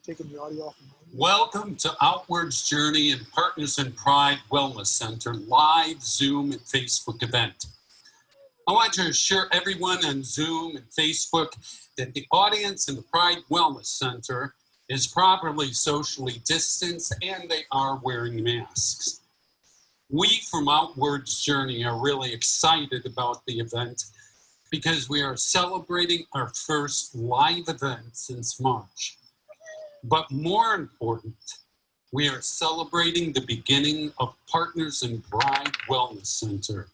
taking the audio off. Welcome to Outwords Journey and Partners in Pride Wellness Center live Zoom and Facebook event. I want to assure everyone on Zoom and Facebook that the audience in the Pride Wellness Center is properly socially distanced and they are wearing masks. We from Outwords Journey are really excited about the event because we are celebrating our first live event since March. But more important, we are celebrating the beginning of Partners in Pride Wellness Center.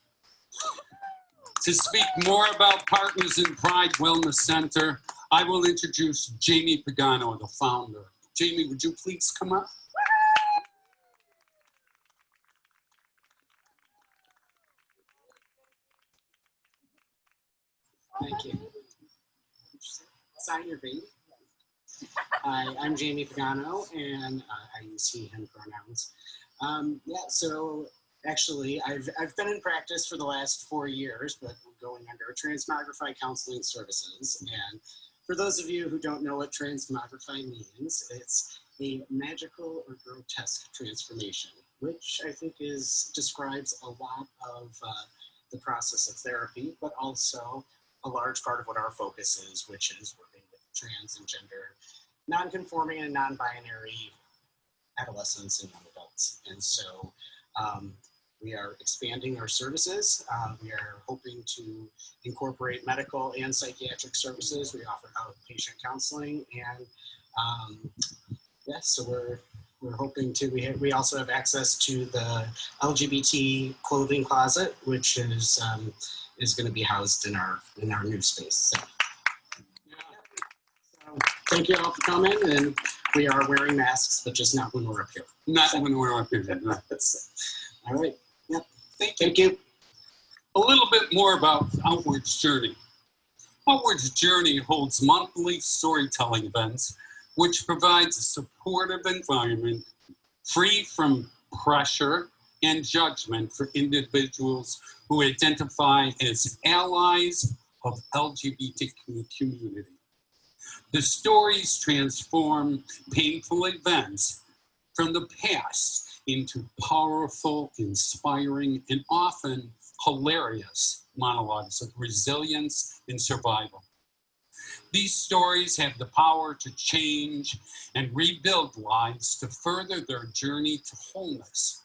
To speak more about Partners in Pride Wellness Center, I will introduce Jamie Pagano, the founder. Jamie, would you please come up? Thank you. Sign your baby. Hi, I'm Jamie Pagano, and I use he, him pronouns. So actually, I've been in practice for the last 4 years, but I'm going under Transmogrify Counseling Services. And for those of you who don't know what Transmogrify means, it's a magical or grotesque transformation, which I think describes a lot of the process of therapy, but also a large part of what our focus is, which is working with trans and gender non-conforming and non-binary adolescents and young adults. And so we are expanding our services. We are hoping to incorporate medical and psychiatric services. We offer outpatient counseling, and so we're hoping to. We also have access to the LGBT clothing closet, which is going to be housed in our new space. So thank you all for coming, and we are wearing masks, but just not when we're up here. Not when we're up here. No. All right. Yep. Thank you. A little bit more about Outwords Journey. Outwords Journey holds monthly storytelling events, which provides a supportive environment free from pressure and judgment for individuals who identify as allies of LGBT community. The stories transform painful events from the past into powerful, inspiring, and often hilarious monologues of resilience and survival. These stories have the power to change and rebuild lives to further their journey to wholeness.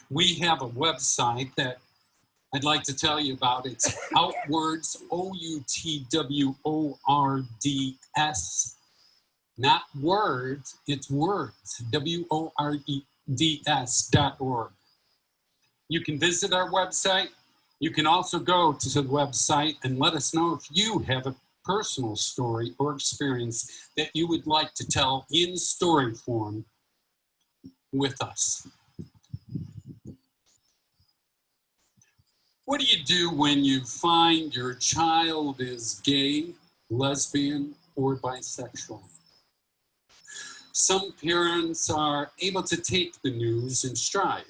We have a website that I'd like to tell you about. It's Outwords, Outwords, not words, it's words, WORDS.org. You can visit our website. You can also go to the website and let us know if you have a personal story or experience that you would like to tell in story form with us. What do you do when you find your child is gay, lesbian, or bisexual? Some parents are able to take the news in stride,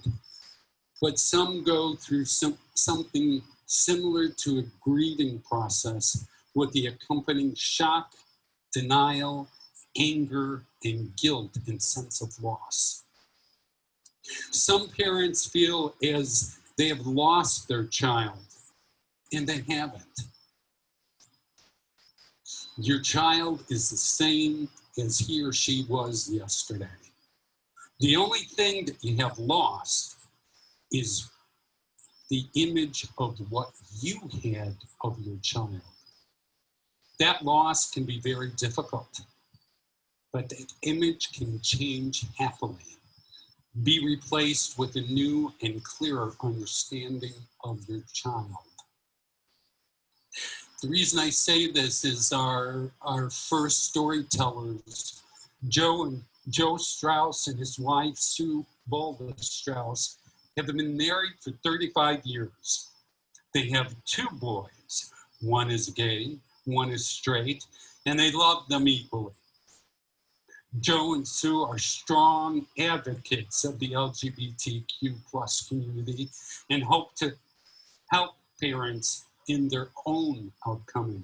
but some go through something similar to a grieving process with the accompanying shock, denial, anger, and guilt and sense of loss. Some parents feel as they have lost their child, and they haven't. Your child is the same as he or she was yesterday. The only thing that you have lost is the image of what you had of your child. That loss can be very difficult, but that image can change happily. Be replaced with a new and clearer understanding of your child. The reason I say this is our first storytellers, Joe Strauss and his wife, Sue Bulba Strauss, have been married for 35 years. They have 2 boys. One is gay, one is straight, and they love them equally. Joe and Sue are strong advocates of the LGBTQ+ community and hope to help parents in their own outcoming.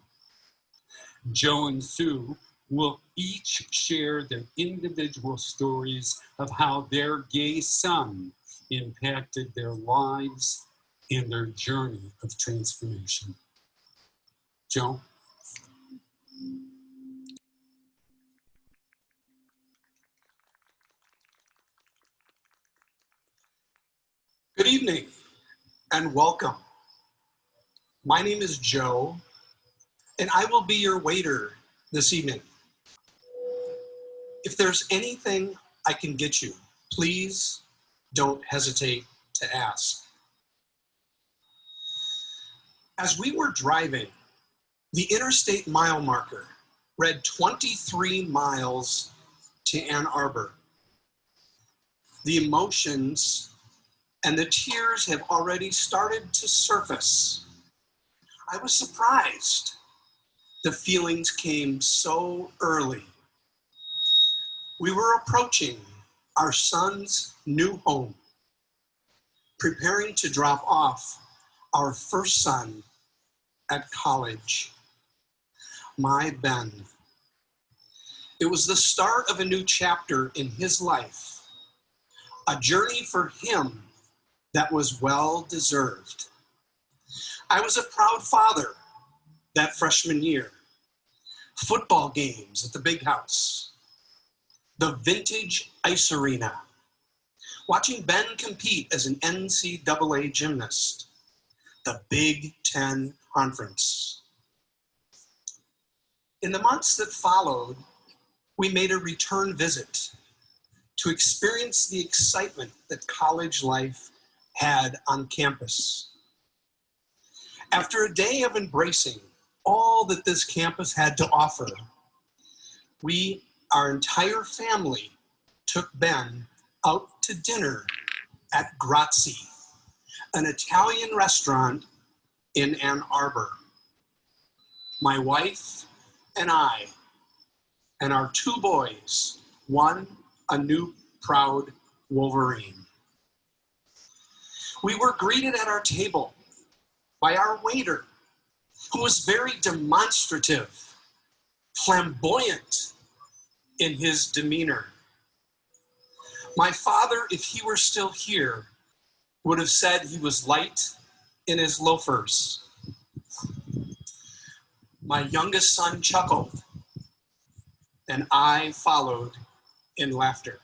Joe and Sue will each share their individual stories of how their gay son impacted their lives and their journey of transformation. Joe? Good evening and welcome. My name is Joe, and I will be your waiter this evening. If there's anything I can get you, please don't hesitate to ask. As we were driving, the interstate mile marker read 23 miles to Ann Arbor. The emotions and the tears have already started to surface. I was surprised. The feelings came so early. We were approaching our son's new home, preparing to drop off our first son at college. My Ben. It was the start of a new chapter in his life, a journey for him that was well deserved. I was a proud father that freshman year. Football games at the big house, the vintage ice arena, watching Ben compete as an NCAA gymnast, the Big Ten Conference. In the months that followed, we made a return visit to experience the excitement that college life had on campus. After a day of embracing all that this campus had to offer, our entire family, took Ben out to dinner at Grazie, an Italian restaurant in Ann Arbor. My wife and I, and our two boys, one a new proud Wolverine. We were greeted at our table by our waiter, who was very demonstrative, flamboyant in his demeanor. My father, if he were still here, would have said he was light in his loafers. My youngest son chuckled, and I followed in laughter.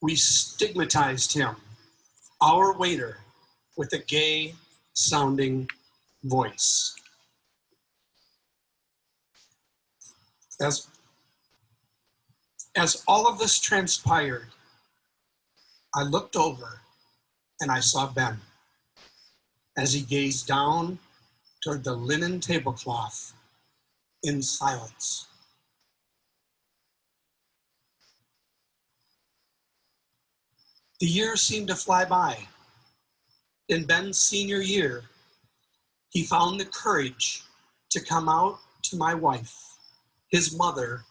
We stigmatized him, our waiter, with a gay-sounding voice. As all of this transpired, I looked over and I saw Ben as he gazed down toward the linen tablecloth in silence. The years seemed to fly by. In Ben's senior year, he found the courage to come out to my wife, his mother,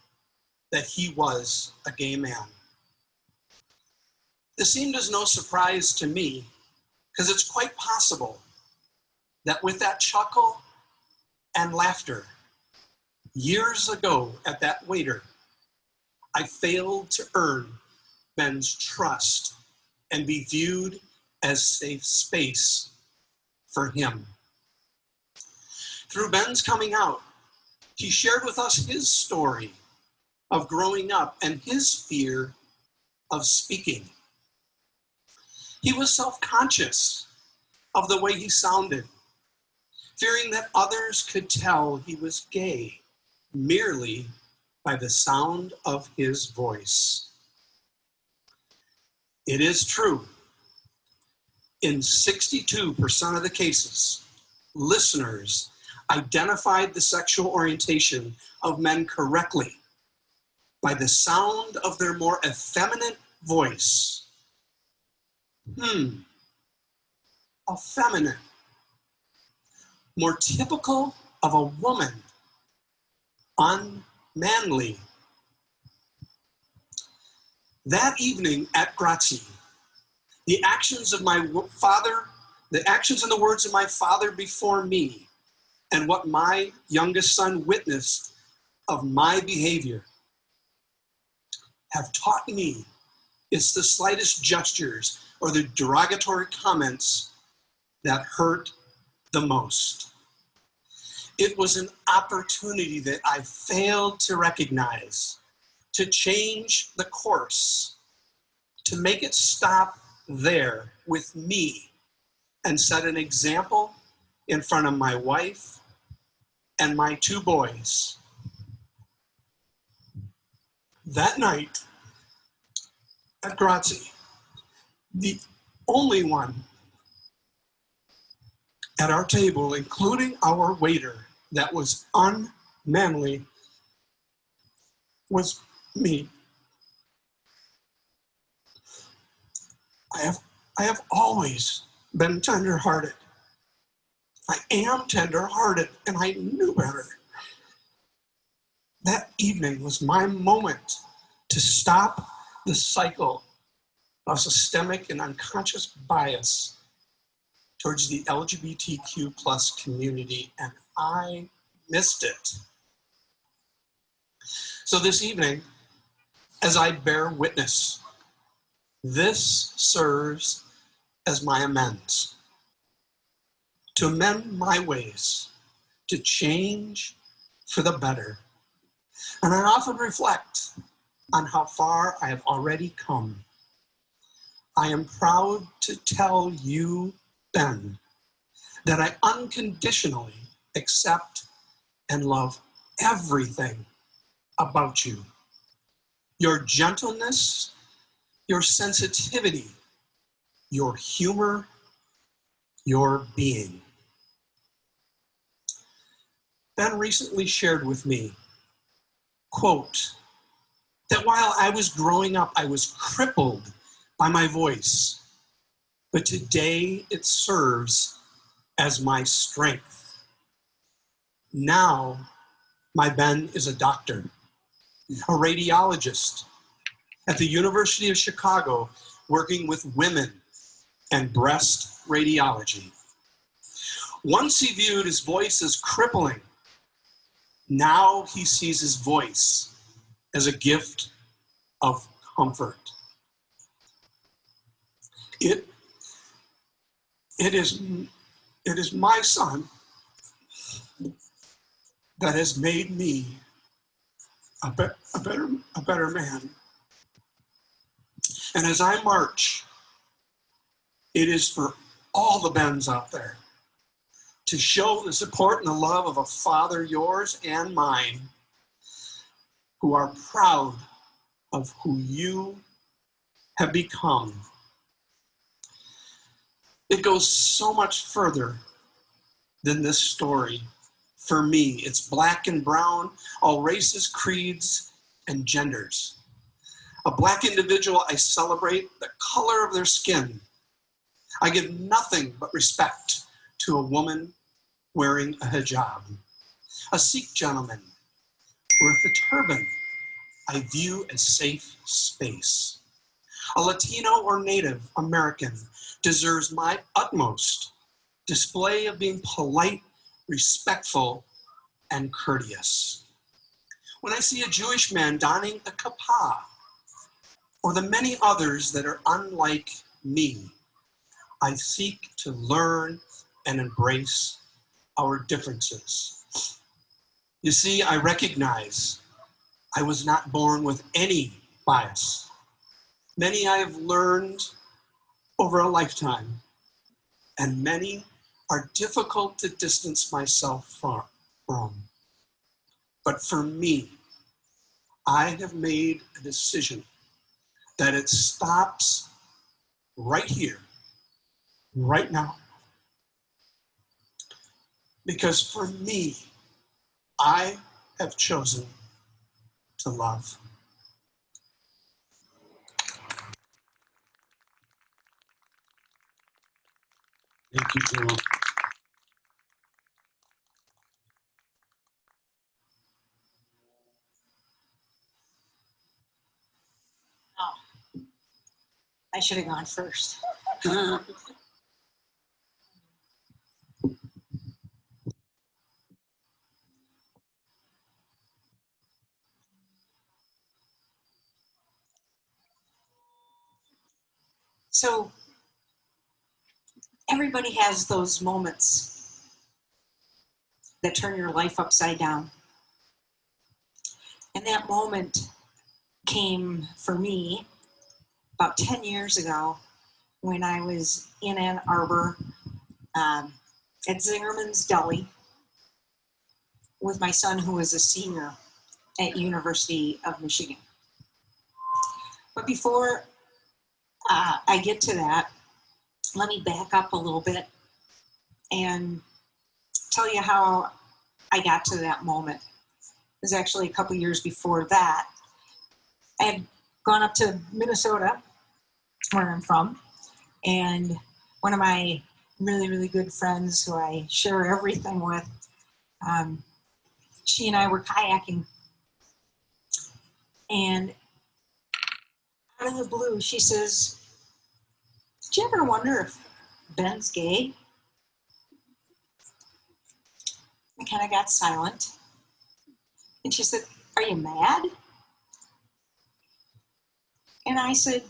that he was a gay man. This seemed as no surprise to me, because it's quite possible that with that chuckle and laughter, years ago at that waiter, I failed to earn Ben's trust and be viewed as safe space for him. Through Ben's coming out, he shared with us his story of growing up and his fear of speaking. He was self-conscious of the way he sounded, fearing that others could tell he was gay merely by the sound of his voice. It is true, in 62% of the cases, listeners identified the sexual orientation of men correctly by the sound of their more effeminate voice. Effeminate. More typical of a woman. Unmanly. That evening at Grazie, the actions and the words of my father before me, and what my youngest son witnessed of my behavior have taught me it's the slightest gestures or the derogatory comments that hurt the most. It was an opportunity that I failed to recognize, to change the course, to make it stop there with me and set an example in front of my wife and my 2 boys. That night at Grazie, the only one at our table, including our waiter, that was unmanly was me. I have always been tender-hearted. I am tender-hearted, and I knew better. That evening was my moment to stop the cycle of systemic and unconscious bias towards the LGBTQ plus community, and I missed it. So this evening, as I bear witness, this serves as my amends. To amend my ways, to change for the better. And I often reflect on how far I have already come. I am proud to tell you, Ben, that I unconditionally accept and love everything about you. Your gentleness, your sensitivity, your humor, your being. Ben recently shared with me, quote, that while I was growing up, I was crippled by my voice, but today it serves as my strength. Now, my Ben is a doctor, a radiologist at the University of Chicago, working with women and breast radiology. Once he viewed his voice as crippling. Now he sees his voice as a gift of comfort. It is my son that has made me a better man. And as I march, it is for all the Bens out there to show the support and the love of a father, yours and mine, who are proud of who you have become. It goes so much further than this story. For me, it's black and brown, all races, creeds, and genders. A black individual, I celebrate the color of their skin. I give nothing but respect to a woman wearing a hijab. A Sikh gentleman with a turban, I view as safe space. A Latino or Native American deserves my utmost display of being polite, respectful, and courteous. When I see a Jewish man donning a kippah, or the many others that are unlike me, I seek to learn and embrace our differences. You see, I recognize I was not born with any bias. Many I have learned over a lifetime, and many are difficult to distance myself from. But for me, I have made a decision that it stops right here, right now. Because for me, I have chosen to love. Thank you, Joel. Oh, I should have gone first. So everybody has those moments that turn your life upside down. And that moment came for me about 10 years ago when I was in Ann Arbor at Zingerman's Deli with my son, who was a senior at University of Michigan. But before I get to that, let me back up a little bit and tell you how I got to that moment. It was actually a couple years before that. I had gone up to Minnesota, where I'm from, and one of my really, really good friends who I share everything with, she and I were kayaking. And out of the blue, she says, "Did you ever wonder if Ben's gay?" I kind of got silent. And she said, "Are you mad?" And I said,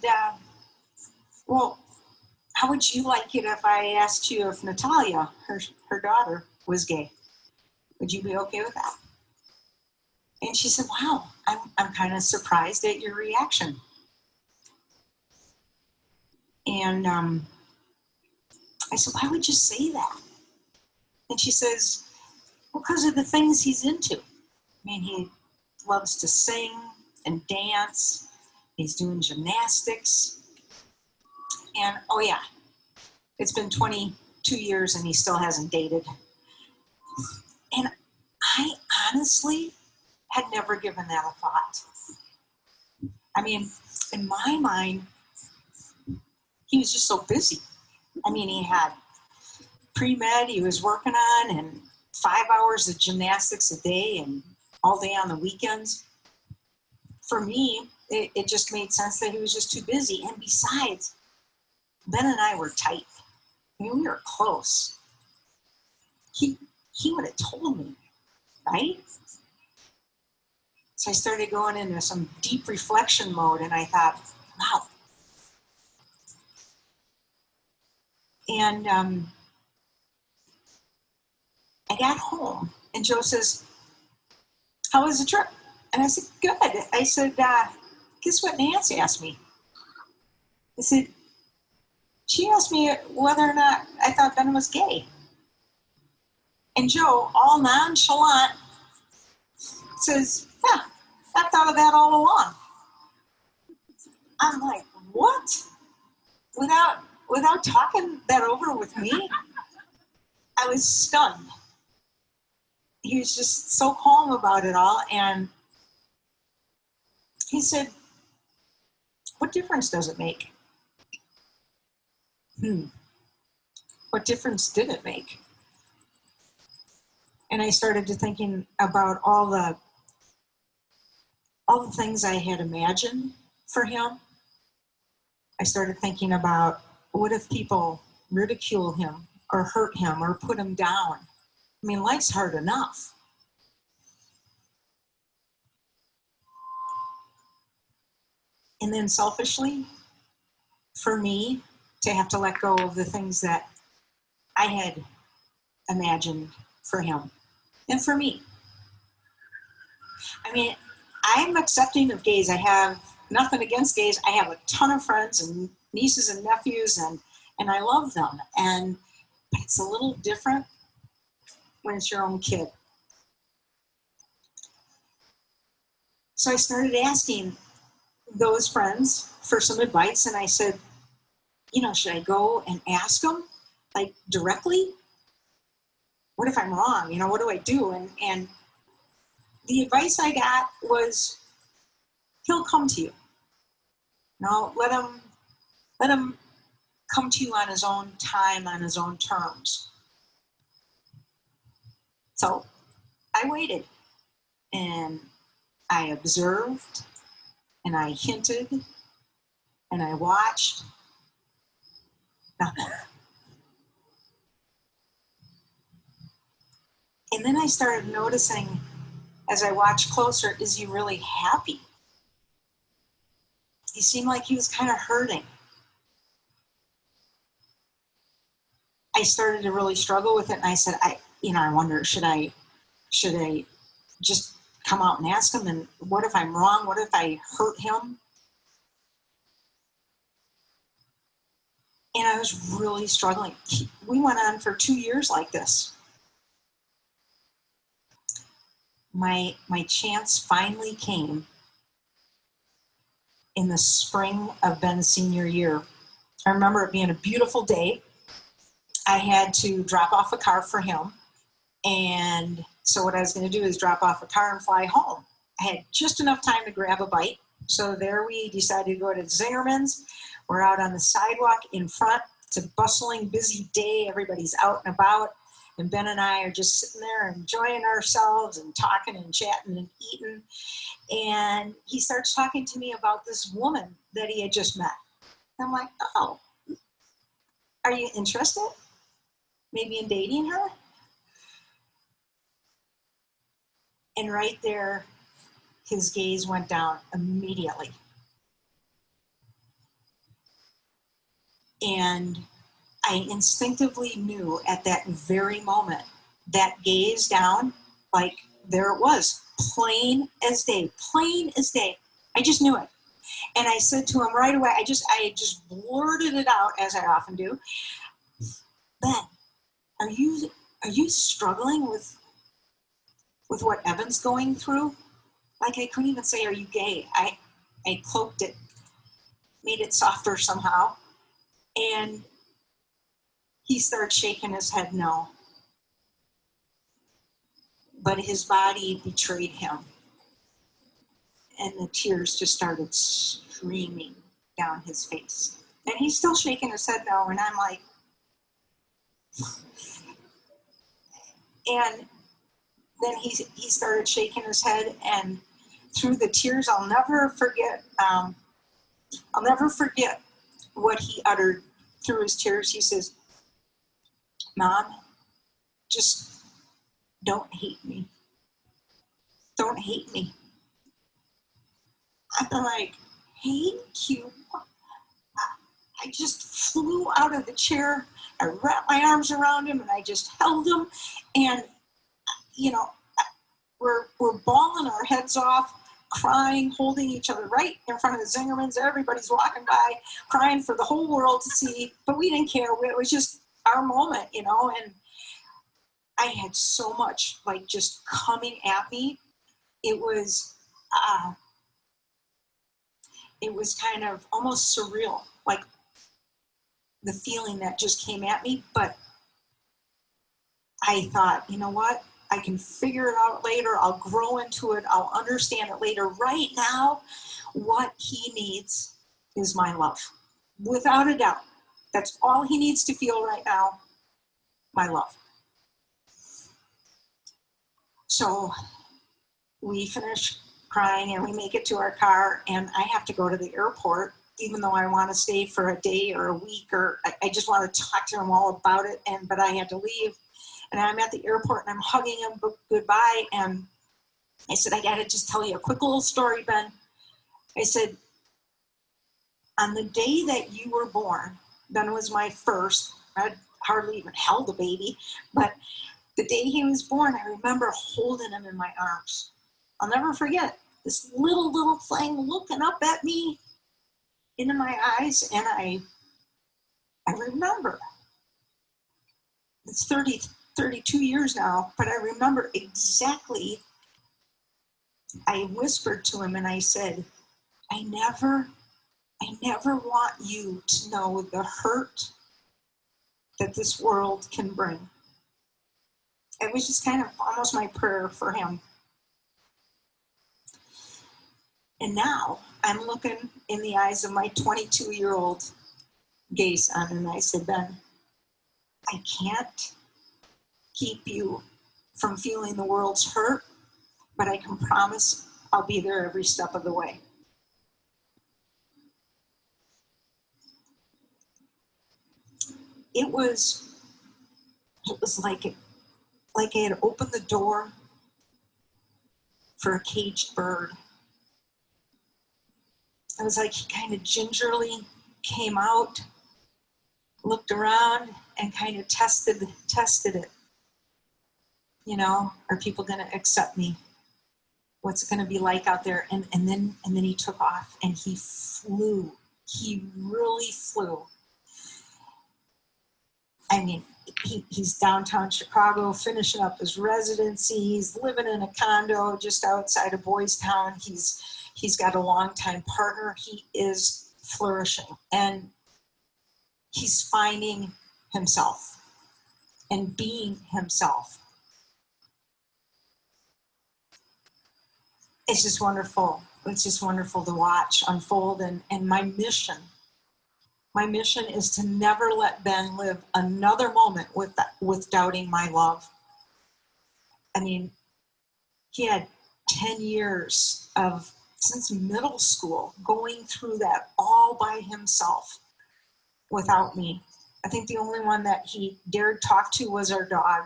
well, how would you like it if I asked you if Natalia, her daughter, was gay? Would you be okay with that? And she said, "Wow, I'm kind of surprised at your reaction." And I said, "Why would you say that?" And she says, "Well, because of the things he's into. I mean, he loves to sing and dance. He's doing gymnastics. And, oh yeah, it's been 22 years and he still hasn't dated." And I honestly had never given that a thought. I mean, in my mind, he was just so busy. I mean, he had pre-med he was working on and 5 hours of gymnastics a day and all day on the weekends. For me, it just made sense that he was just too busy. And besides, Ben and I were tight. I mean, we were close. He would have told me, right? So I started going into some deep reflection mode, and I thought, wow. And I got home, and Joe says, "How was the trip?" And I said, "Good." I said, "Guess what Nancy asked me?" I said, "She asked me whether or not I thought Ben was gay." And Joe, all nonchalant, says, "Yeah, I thought of that all along." I'm like, what? Without talking that over with me? I was stunned. He was just so calm about it all. And he said, "What difference does it make?" What difference did it make? And I started to thinking about all the things I had imagined for him. I started thinking about, what if people ridicule him or hurt him or put him down? I mean, life's hard enough. And then selfishly, for me to have to let go of the things that I had imagined for him and for me. I mean, I'm accepting of gays. I have nothing against gays. I have a ton of friends and nieces and nephews, and I love them. But it's a little different when it's your own kid. So I started asking those friends for some advice, and I said, should I go and ask them, like, directly? What if I'm wrong? What do I do? And the advice I got was, he'll come to you. Let him come to you on his own time, on his own terms. So I waited, and I observed, and I hinted, and I watched. Nothing. And then I started noticing, as I watched closer, is he really happy? He seemed like he was kind of hurting. I started to really struggle with it. And I said, I wonder, should I just come out and ask him? And what if I'm wrong? What if I hurt him? And I was really struggling. We went on for 2 years like this. My chance finally came in the spring of Ben's senior year. I remember it being a beautiful day. I had to drop off a car for him. And so what I was going to do is drop off a car and fly home. I had just enough time to grab a bite. So there we decided to go to Zingerman's. We're out on the sidewalk in front. It's a bustling, busy day. Everybody's out and about. And Ben and I are just sitting there enjoying ourselves and talking and chatting and eating. And he starts talking to me about this woman that he had just met. I'm like, oh, are you interested? Maybe in dating her? And right there, his gaze went down immediately. And I instinctively knew at that very moment, that gaze down, like there it was, plain as day, plain as day. I just knew it. And I said to him right away, I just blurted it out, as I often do. Ben, are you struggling with what Evan's going through? Like, I couldn't even say, are you gay? I cloaked it, made it softer somehow. And he started shaking his head no. But his body betrayed him. And the tears just started streaming down his face. And he's still shaking his head no. And I'm like, and then he started shaking his head, and through the tears, I'll never forget what he uttered through his tears. He says, Mom, just don't hate me. Don't hate me. I'm like, hate you? I just flew out of the chair. I wrapped my arms around him and I just held him. And, we're bawling our heads off, crying, holding each other right in front of the Zingermans. Everybody's walking by, crying for the whole world to see, but we didn't care. It was just our moment, and I had so much like just coming at me. It was kind of almost surreal, like the feeling that just came at me. But I thought, you know what? I can figure it out later. I'll grow into it. I'll understand it later. Right now, what he needs is my love. Without a doubt. That's all he needs to feel right now, my love. So we finish crying and we make it to our car, and I have to go to the airport, even though I want to stay for a day or a week, or I just want to talk to him all about it. But I had to leave. And I'm at the airport and I'm hugging him goodbye. And I said, I got to just tell you a quick little story, Ben. I said, on the day that you were born, Ben was my first. I'd hardly even held a baby. But the day he was born, I remember holding him in my arms. I'll never forget this little thing looking up at me into my eyes. And I remember. It's 32 years now, but I remember exactly. I whispered to him and I said, I never want you to know the hurt that this world can bring. It was just kind of almost my prayer for him. And now I'm looking in the eyes of my 22-year-old gay son, and I said, Ben, I can't keep you from feeling the world's hurt, but I can promise I'll be there every step of the way. It was like I had opened the door for a caged bird. It was like he kind of gingerly came out looked around and kind of tested it. You know, are people going to accept me? What's it going to be like out there? And then he took off and he flew. He really flew. I mean, he's downtown Chicago, finishing up his residency. He's living in a condo just outside of Boys Town. He's got a longtime partner. He is flourishing, and he's finding himself and being himself. It's just wonderful. It's just wonderful to watch unfold. And my mission is to never let Ben live another moment with doubting my love. I mean, he had 10 years since middle school, going through that all by himself without me. I think the only one that he dared talk to was our dog.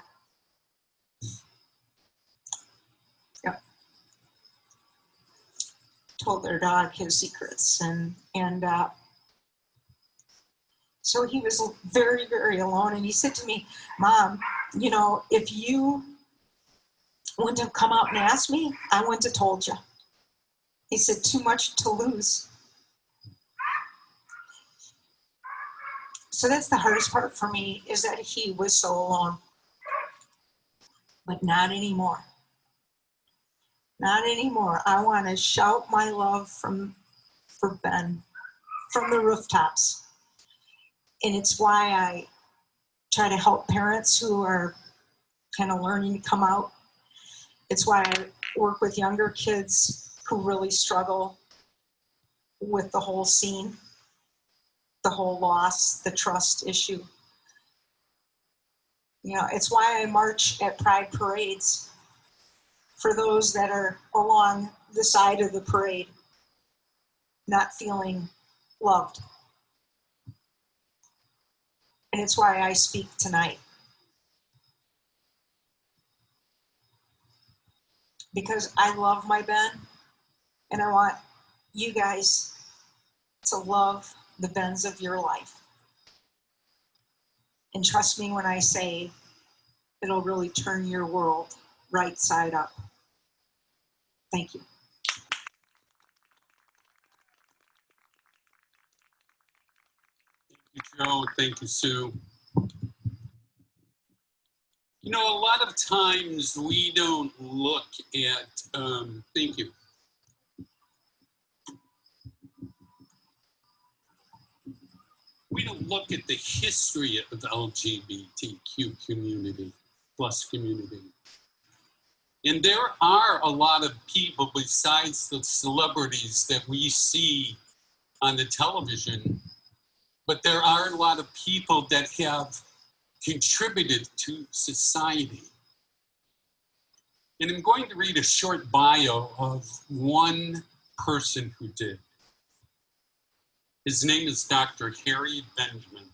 Yep. Told their dog his secrets, and so he was very, very alone. And he said to me, Mom, you know, if you wouldn't have come out and asked me, I wouldn't have told you. He said, too much to lose. So that's the hardest part for me, is that he was so alone. But not anymore. Not anymore. I want to shout my love for Ben from the rooftops. And it's why I try to help parents who are kind of learning to come out. It's why I work with younger kids who really struggle with the whole scene, the whole loss, the trust issue. You know, it's why I march at pride parades for those that are along the side of the parade, not feeling loved. And it's why I speak tonight. Because I love my Ben, and I want you guys to love the Bens of your life. And trust me when I say it'll really turn your world right side up. Thank you. Thank you, Joe. Thank you, Sue. You know, a lot of times we don't look at, thank you. We don't look at the history of the LGBTQ community, plus community. And there are a lot of people besides the celebrities that we see on the television, but there are a lot of people that have contributed to society. And I'm going to read a short bio of one person who did. His name is Dr. Harry Benjamin.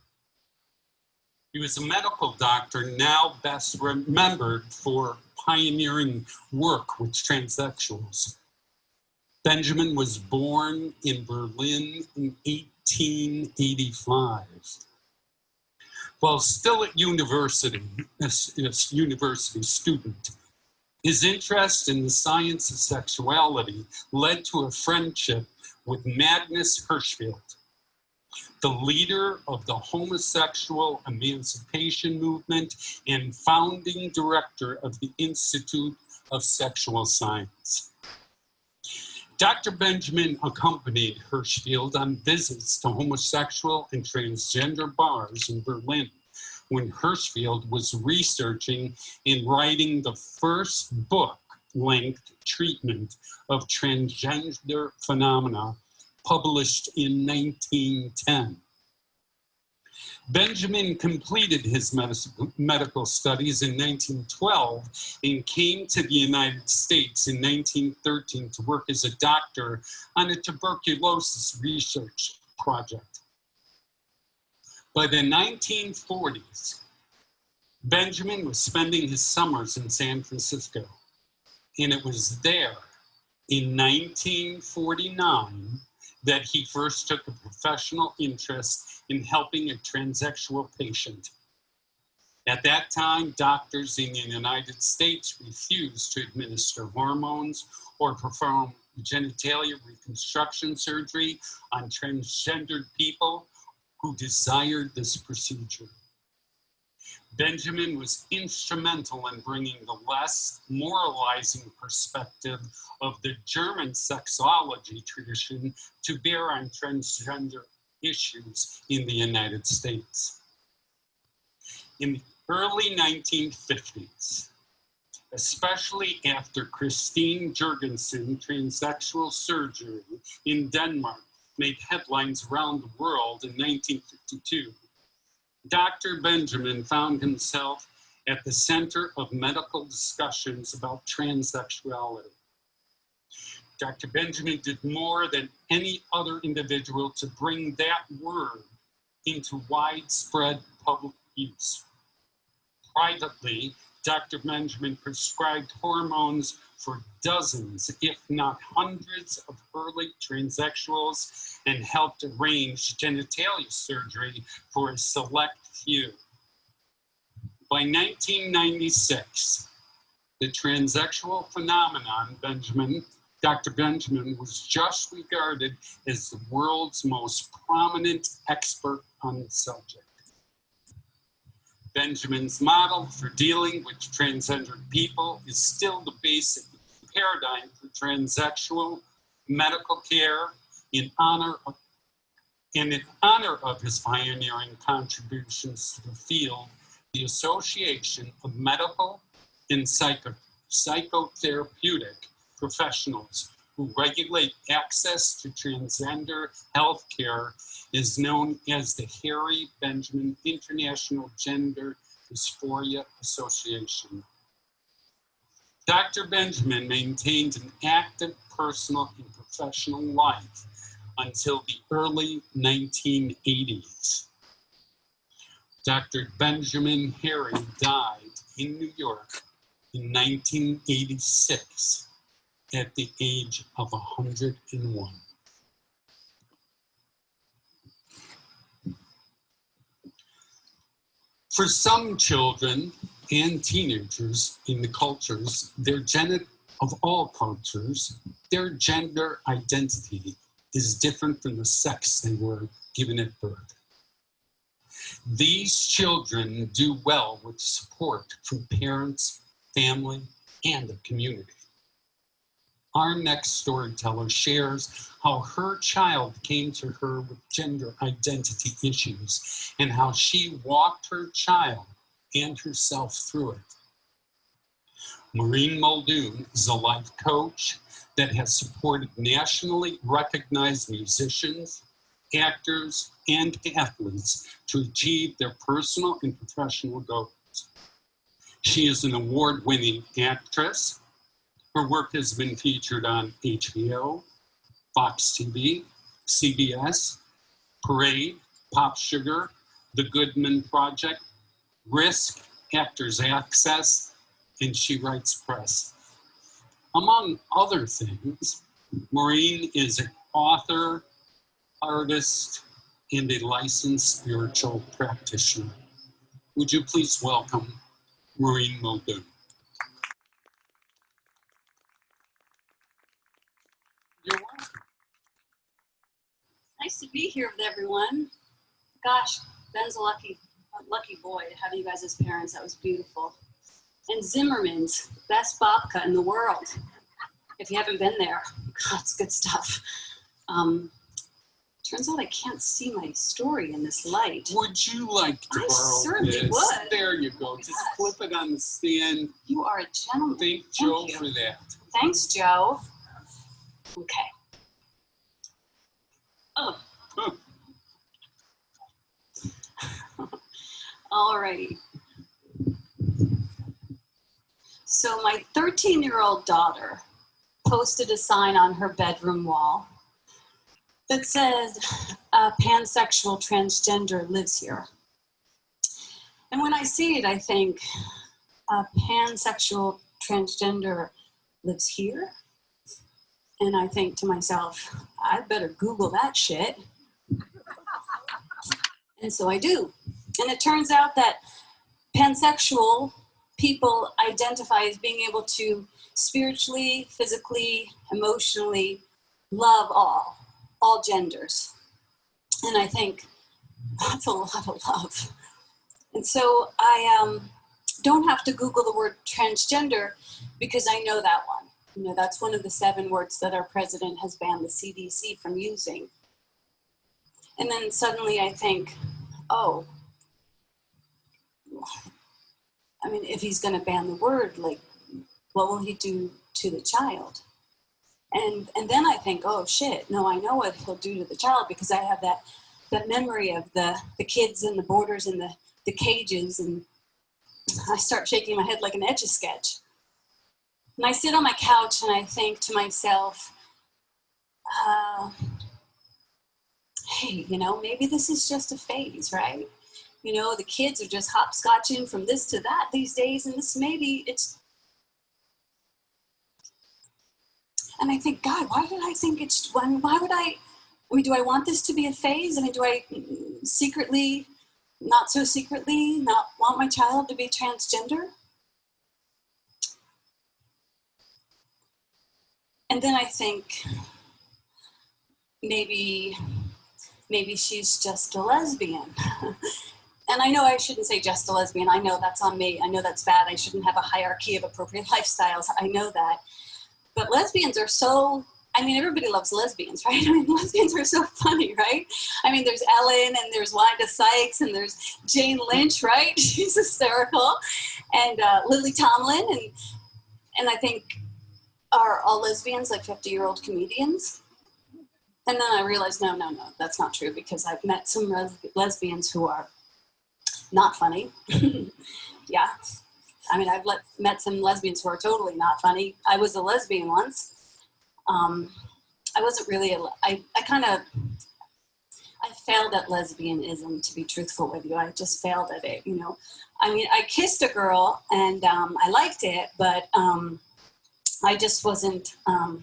He was a medical doctor, now best remembered for pioneering work with transsexuals. Benjamin was born in Berlin in 1885. While still at university, as a university student, his interest in the science of sexuality led to a friendship with Magnus Hirschfeld, the leader of the homosexual emancipation movement and founding director of the Institute of Sexual Science. Dr. Benjamin accompanied Hirschfeld on visits to homosexual and transgender bars in Berlin when Hirschfeld was researching and writing the first book-length treatment of transgender phenomena, published in 1910. Benjamin completed his medical studies in 1912 and came to the United States in 1913 to work as a doctor on a tuberculosis research project. By the 1940s, Benjamin was spending his summers in San Francisco, and it was there in 1949 that he first took a professional interest in helping a transsexual patient. At that time, doctors in the United States refused to administer hormones or perform genitalia reconstruction surgery on transgendered people who desired this procedure. Benjamin was instrumental in bringing the less moralizing perspective of the German sexology tradition to bear on transgender issues in the United States. In the early 1950s, especially after Christine Jurgensen transsexual surgery in Denmark made headlines around the world in 1952, Dr. Benjamin found himself at the center of medical discussions about transsexuality. Dr. Benjamin did more than any other individual to bring that word into widespread public use. Privately, Dr. Benjamin prescribed hormones for dozens, if not hundreds, of early transsexuals and helped arrange genitalia surgery for a select few. By 1996, the transsexual phenomenon, Dr. Benjamin was just regarded as the world's most prominent expert on the subject. Benjamin's model for dealing with transgendered people is still the basic paradigm for transsexual medical care. In honor of his pioneering contributions to the field, the Association of Medical and Psychotherapeutic Professionals who regulate access to transgender health care is known as the Harry Benjamin International Gender Dysphoria Association. Dr. Benjamin maintained an active personal and professional life until the early 1980s. Dr. Benjamin Harry died in New York in 1986 at the age of 101. For some children and teenagers in the cultures, of all cultures, their gender identity is different from the sex they were given at birth. These children do well with support from parents, family, and the community. Our next storyteller shares how her child came to her with gender identity issues and how she walked her child and herself through it. Maureen Muldoon is a life coach that has supported nationally recognized musicians, actors, and athletes to achieve their personal and professional goals. She is an award-winning actress. Her work has been featured on HBO, Fox TV, CBS, Parade, Pop Sugar, The Goodman Project, Risk, Actors Access, and She Writes Press. Among other things, Maureen is an author, artist, and a licensed spiritual practitioner. Would you please welcome Maureen Muldoon? You're welcome. Nice to be here with everyone. Gosh, Ben's a lucky boy to have you guys as parents. That was beautiful. And Zimmerman's, best babka in the world. If you haven't been there, God, it's good stuff. Turns out I can't see my story in this light. Would you like to borrow certainly this? would. There you go. Just flip it on the stand. You are a gentleman. Thank Joe you. for that. Thanks, Joe. Okay. Oh. Alrighty. So my 13-year-old daughter posted a sign on her bedroom wall that says, a pansexual transgender lives here. And when I see it, I think, a pansexual transgender lives here? And I think to myself, I better Google that shit. And so I do. And it turns out that pansexual people identify as being able to spiritually, physically, emotionally love all genders. And I think that's a lot of love. And so I don't have to Google the word transgender because I know that one. You know, that's one of the 7 words that our president has banned the CDC from using. And then suddenly I think, oh, I mean, if he's going to ban the word, like, what will he do to the child? And then I think, oh shit, no, I know what he'll do to the child because I have that memory of the kids and the borders and the cages, and I start shaking my head like an Etch-a-Sketch. And I sit on my couch and I think to myself, hey, you know, maybe this is just a phase, right? You know, the kids are just hopscotching from this to that these days, and this maybe it's. And I think, God, why did I think it's, why would I mean, do I want this to be a phase? I mean, do I secretly, not so secretly, not want my child to be transgender? And then I think maybe she's just a lesbian. And I know I shouldn't say just a lesbian. I know that's on me. I know that's bad. I shouldn't have a hierarchy of appropriate lifestyles. I know that. But lesbians are so, I mean, everybody loves lesbians, right? I mean, lesbians are so funny, right? I mean, there's Ellen and there's Wanda Sykes and there's Jane Lynch, right? She's hysterical. And Lily Tomlin. And I think, are all lesbians like 50-year-old comedians? And then I realized, no, that's not true because I've met some lesbians who are not funny. Yeah. I mean, I've met some lesbians who are totally not funny. I was a lesbian once. I wasn't really, I failed at lesbianism, to be truthful with you. I just failed at it, you know. I mean, I kissed a girl and I liked it, but I just wasn't, I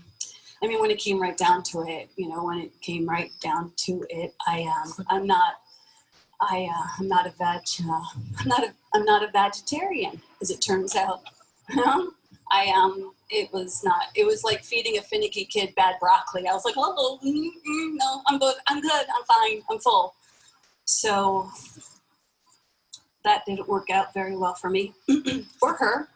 mean, when it came right down to it, you know, I'm not a vegetarian, as it turns out. It was like feeding a finicky kid bad broccoli. I was like, oh, no, I'm good, I'm fine, I'm full. So that didn't work out very well for me, or her.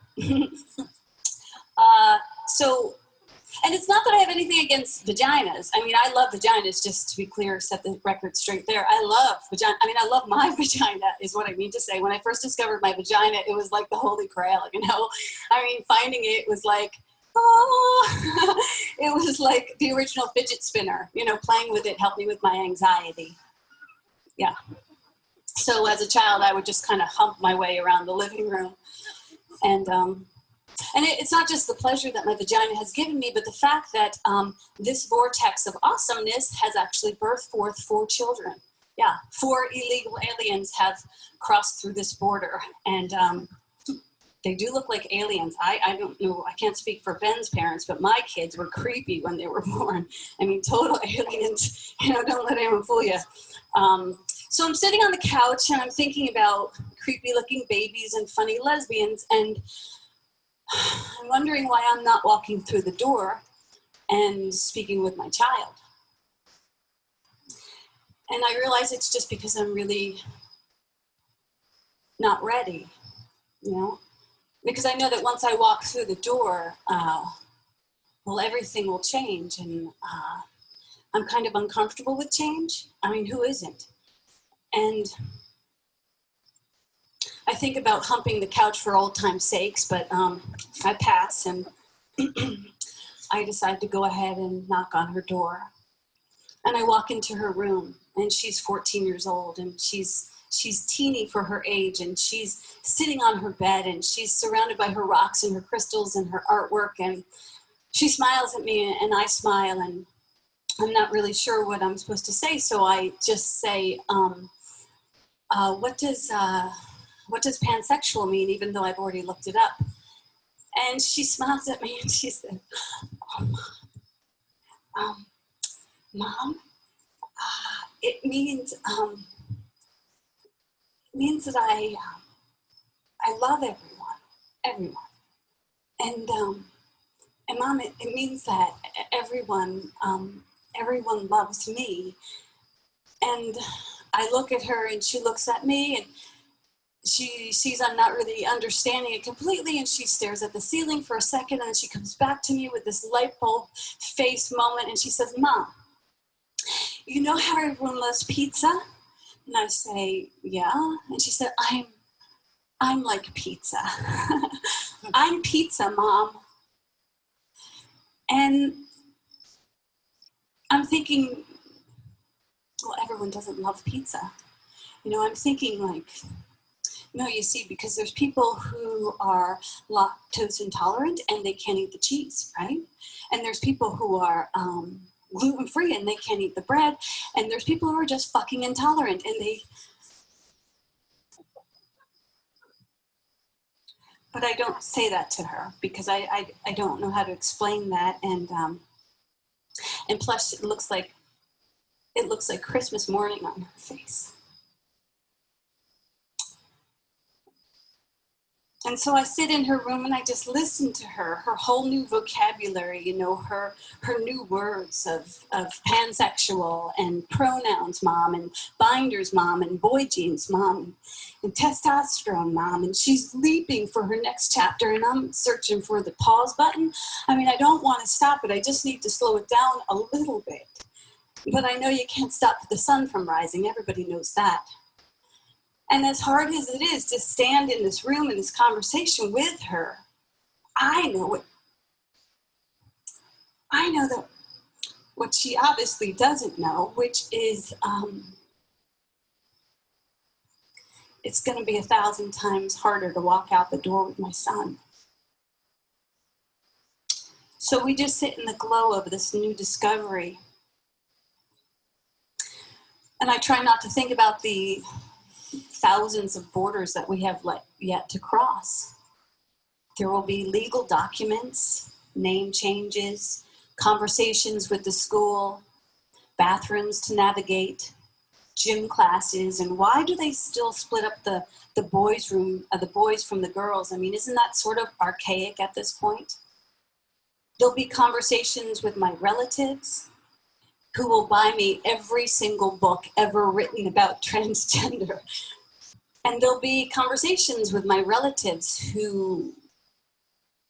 And it's not that I have anything against vaginas. I mean, I love vaginas, just to be clear, set the record straight there. I love vagina. I mean, I love my vagina is what I mean to say. When I first discovered my vagina, it was like the holy grail, you know? I mean, finding it was like, oh, it was like the original fidget spinner, you know, playing with it helped me with my anxiety. Yeah. So as a child, I would just kind of hump my way around the living room. And it's not just the pleasure that my vagina has given me, but the fact that this vortex of awesomeness has actually birthed forth 4 children. Yeah, 4 illegal aliens have crossed through this border, and they do look like aliens. I don't know, I can't speak for Ben's parents, but my kids were creepy when they were born. I mean, total aliens, you know, don't let anyone fool you. So I'm sitting on the couch and I'm thinking about creepy looking babies and funny lesbians, and I'm wondering why I'm not walking through the door and speaking with my child. And I realize it's just because I'm really not ready, you know? Because I know that once I walk through the door, well, everything will change. And I'm kind of uncomfortable with change. I mean, who isn't? And I think about humping the couch for old time's sakes, but I pass, and I decide to go ahead and knock on her door. And I walk into her room, and she's 14 years old, and she's teeny for her age, and she's sitting on her bed, and she's surrounded by her rocks and her crystals and her artwork, and she smiles at me, and I smile, and I'm not really sure what I'm supposed to say, so I just say, what does pansexual mean, even though I've already looked it up? And she smiles at me and she said, Mom, it means means that I love everyone. And Mom, it means that everyone loves me. And I look at her and she looks at me and she sees I'm not really understanding it completely, and she stares at the ceiling for a second, and then she comes back to me with this light bulb face moment, and she says, Mom, you know how everyone loves pizza? And I say, yeah. And she said, I'm like pizza. I'm pizza, Mom. And I'm thinking, well, everyone doesn't love pizza. You know, I'm thinking like, no, you see, because there's people who are lactose intolerant and they can't eat the cheese, right? And there's people who are gluten-free and they can't eat the bread. And there's people who are just fucking intolerant and they... But I don't say that to her because I don't know how to explain that. And plus it looks like Christmas morning on her face. And so I sit in her room and I just listen to her whole new vocabulary, you know, her new words of pansexual and pronouns, Mom, and binders, Mom, and boy jeans, Mom, and testosterone, Mom. And she's leaping for her next chapter and I'm searching for the pause button. I mean, I don't want to stop it. I just need to slow it down a little bit. But I know you can't stop the sun from rising. Everybody knows that. And as hard as it is to stand in this room in this conversation with her, I know it. I know that what she obviously doesn't know, which is it's going to be 1,000 times harder to walk out the door with my son. So we just sit in the glow of this new discovery. And I try not to think about the thousands of borders that we have yet to cross. There will be legal documents, name changes, conversations with the school, bathrooms to navigate, gym classes, and why do they still split up the boys' room, the boys from the girls? I mean, isn't that sort of archaic at this point? There'll be conversations with my relatives who will buy me every single book ever written about transgender. And there'll be conversations with my relatives who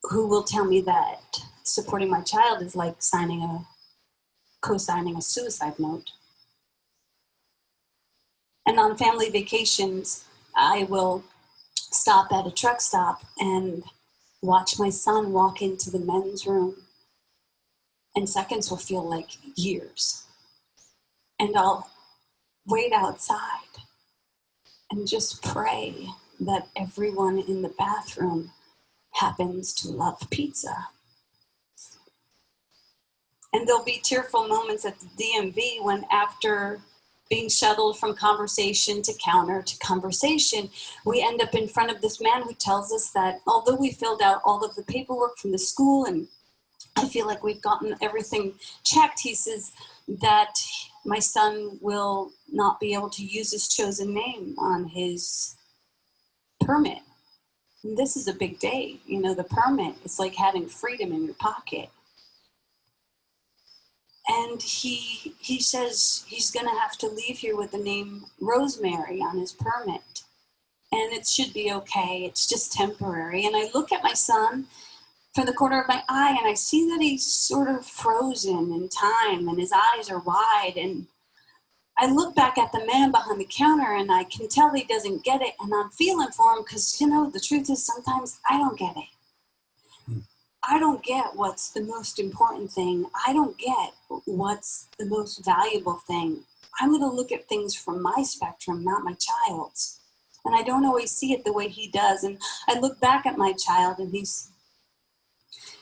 will tell me that supporting my child is like co-signing a suicide note. And on family vacations, I will stop at a truck stop and watch my son walk into the men's room. And seconds will feel like years. And I'll wait outside and just pray that everyone in the bathroom happens to love pizza. And there'll be tearful moments at the DMV when, after being shuttled from conversation to counter to conversation, we end up in front of this man who tells us that although we filled out all of the paperwork from the school and I feel like we've gotten everything checked, he says that my son will not be able to use his chosen name on his permit. And this is a big day. You know, the permit is like having freedom in your pocket. And he says he's going to have to leave here with the name Rosemary on his permit. And it should be okay. It's just temporary. And I look at my son from the corner of my eye and I see that he's sort of frozen in time and his eyes are wide. And I look back at the man behind the counter and I can tell he doesn't get it. And I'm feeling for him because, you know, the truth is sometimes I don't get it. I don't get what's the most important thing. I don't get what's the most valuable thing. I'm going to look at things from my spectrum, not my child's. And I don't always see it the way he does. And I look back at my child and he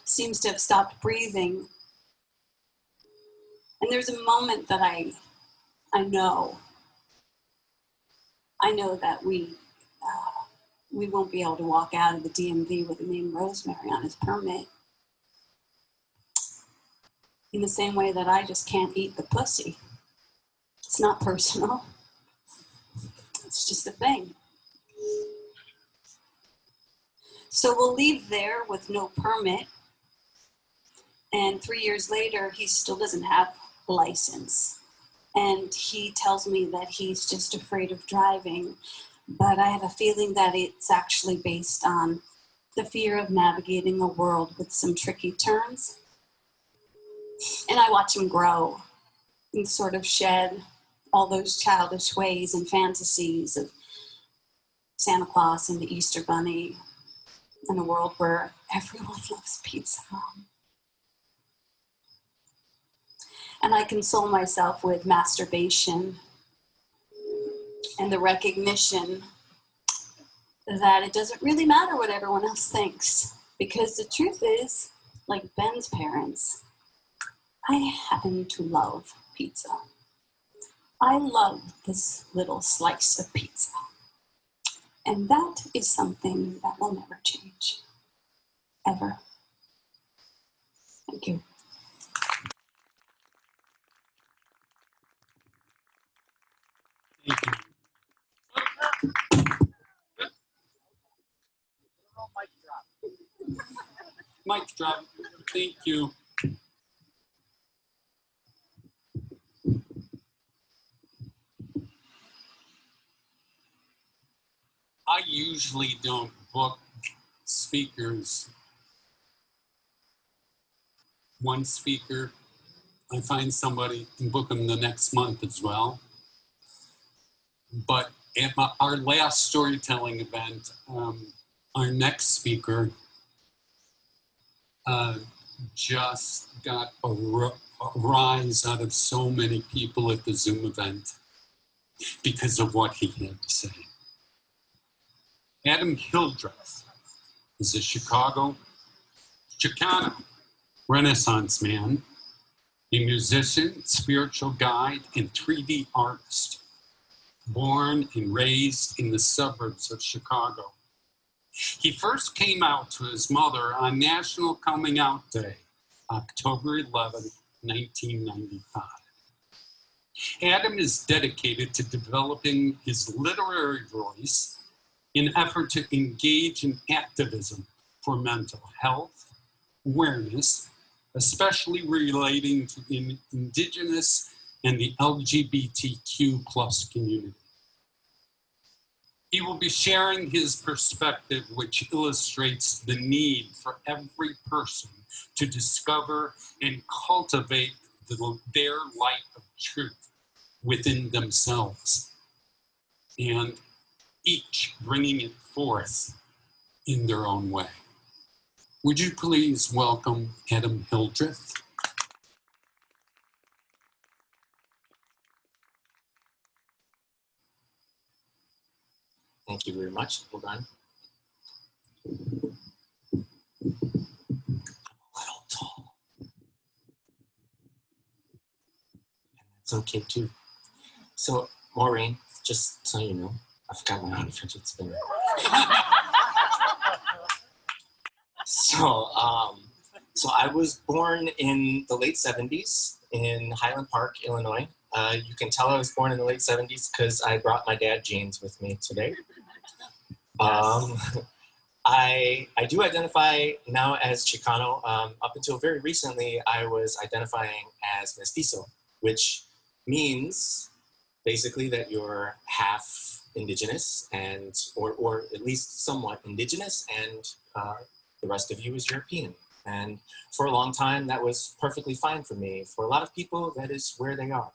seems to have stopped breathing. And there's a moment that I know that we won't be able to walk out of the DMV with the name Rosemary on his permit. In the same way that I just can't eat the pussy. It's not personal. It's just a thing. So we'll leave there with no permit. And 3 years later, he still doesn't have a license. And he tells me that he's just afraid of driving. But I have a feeling that it's actually based on the fear of navigating a world with some tricky turns. And I watch him grow and sort of shed all those childish ways and fantasies of Santa Claus and the Easter Bunny in a world where everyone loves pizza. And I console myself with masturbation and the recognition that it doesn't really matter what everyone else thinks. Because the truth is, like Ben's parents, I happen to love pizza. I love this little slice of pizza. And that is something that will never change. Ever. Thank you. Thank you. Mic drop. Thank you. I usually don't book speakers. One speaker, I find somebody and book them the next month as well. But at our last storytelling event, our next speaker just got a rise out of so many people at the Zoom event because of what he had to say. Adam Hildreth is a Chicano Renaissance man, a musician, spiritual guide, and 3D artist, born and raised in the suburbs of Chicago. He first came out to his mother on National Coming Out Day, October 11, 1995. Adam is dedicated to developing his literary voice in an effort to engage in activism for mental health, awareness, especially relating to Indigenous and the LGBTQ+ community. He will be sharing his perspective, which illustrates the need for every person to discover and cultivate their light of truth within themselves, and each bringing it forth in their own way. Would you please welcome Adam Hildreth? Thank you very much. Hold on. A little tall. And that's okay too. So, Maureen, just so you know, I forgot my own fidget spinner. So I was born in the late 70s in Highland Park, Illinois. You can tell I was born in the late 70s because I brought my dad jeans with me today. I do identify now as Chicano. Up until very recently, I was identifying as mestizo, which means basically that you're half indigenous and or at least somewhat indigenous, and the rest of you is European. And for a long time, that was perfectly fine for me. For a lot of people, that is where they are.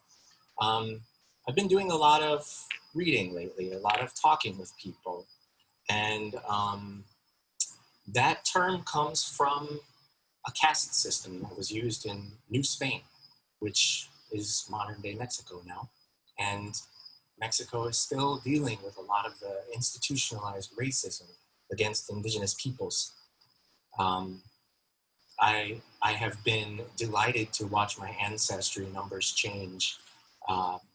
I've been doing a lot of reading lately, a lot of talking with people. And that term comes from a caste system that was used in New Spain, which is modern day Mexico now. And Mexico is still dealing with a lot of the institutionalized racism against indigenous peoples. I have been delighted to watch my ancestry numbers change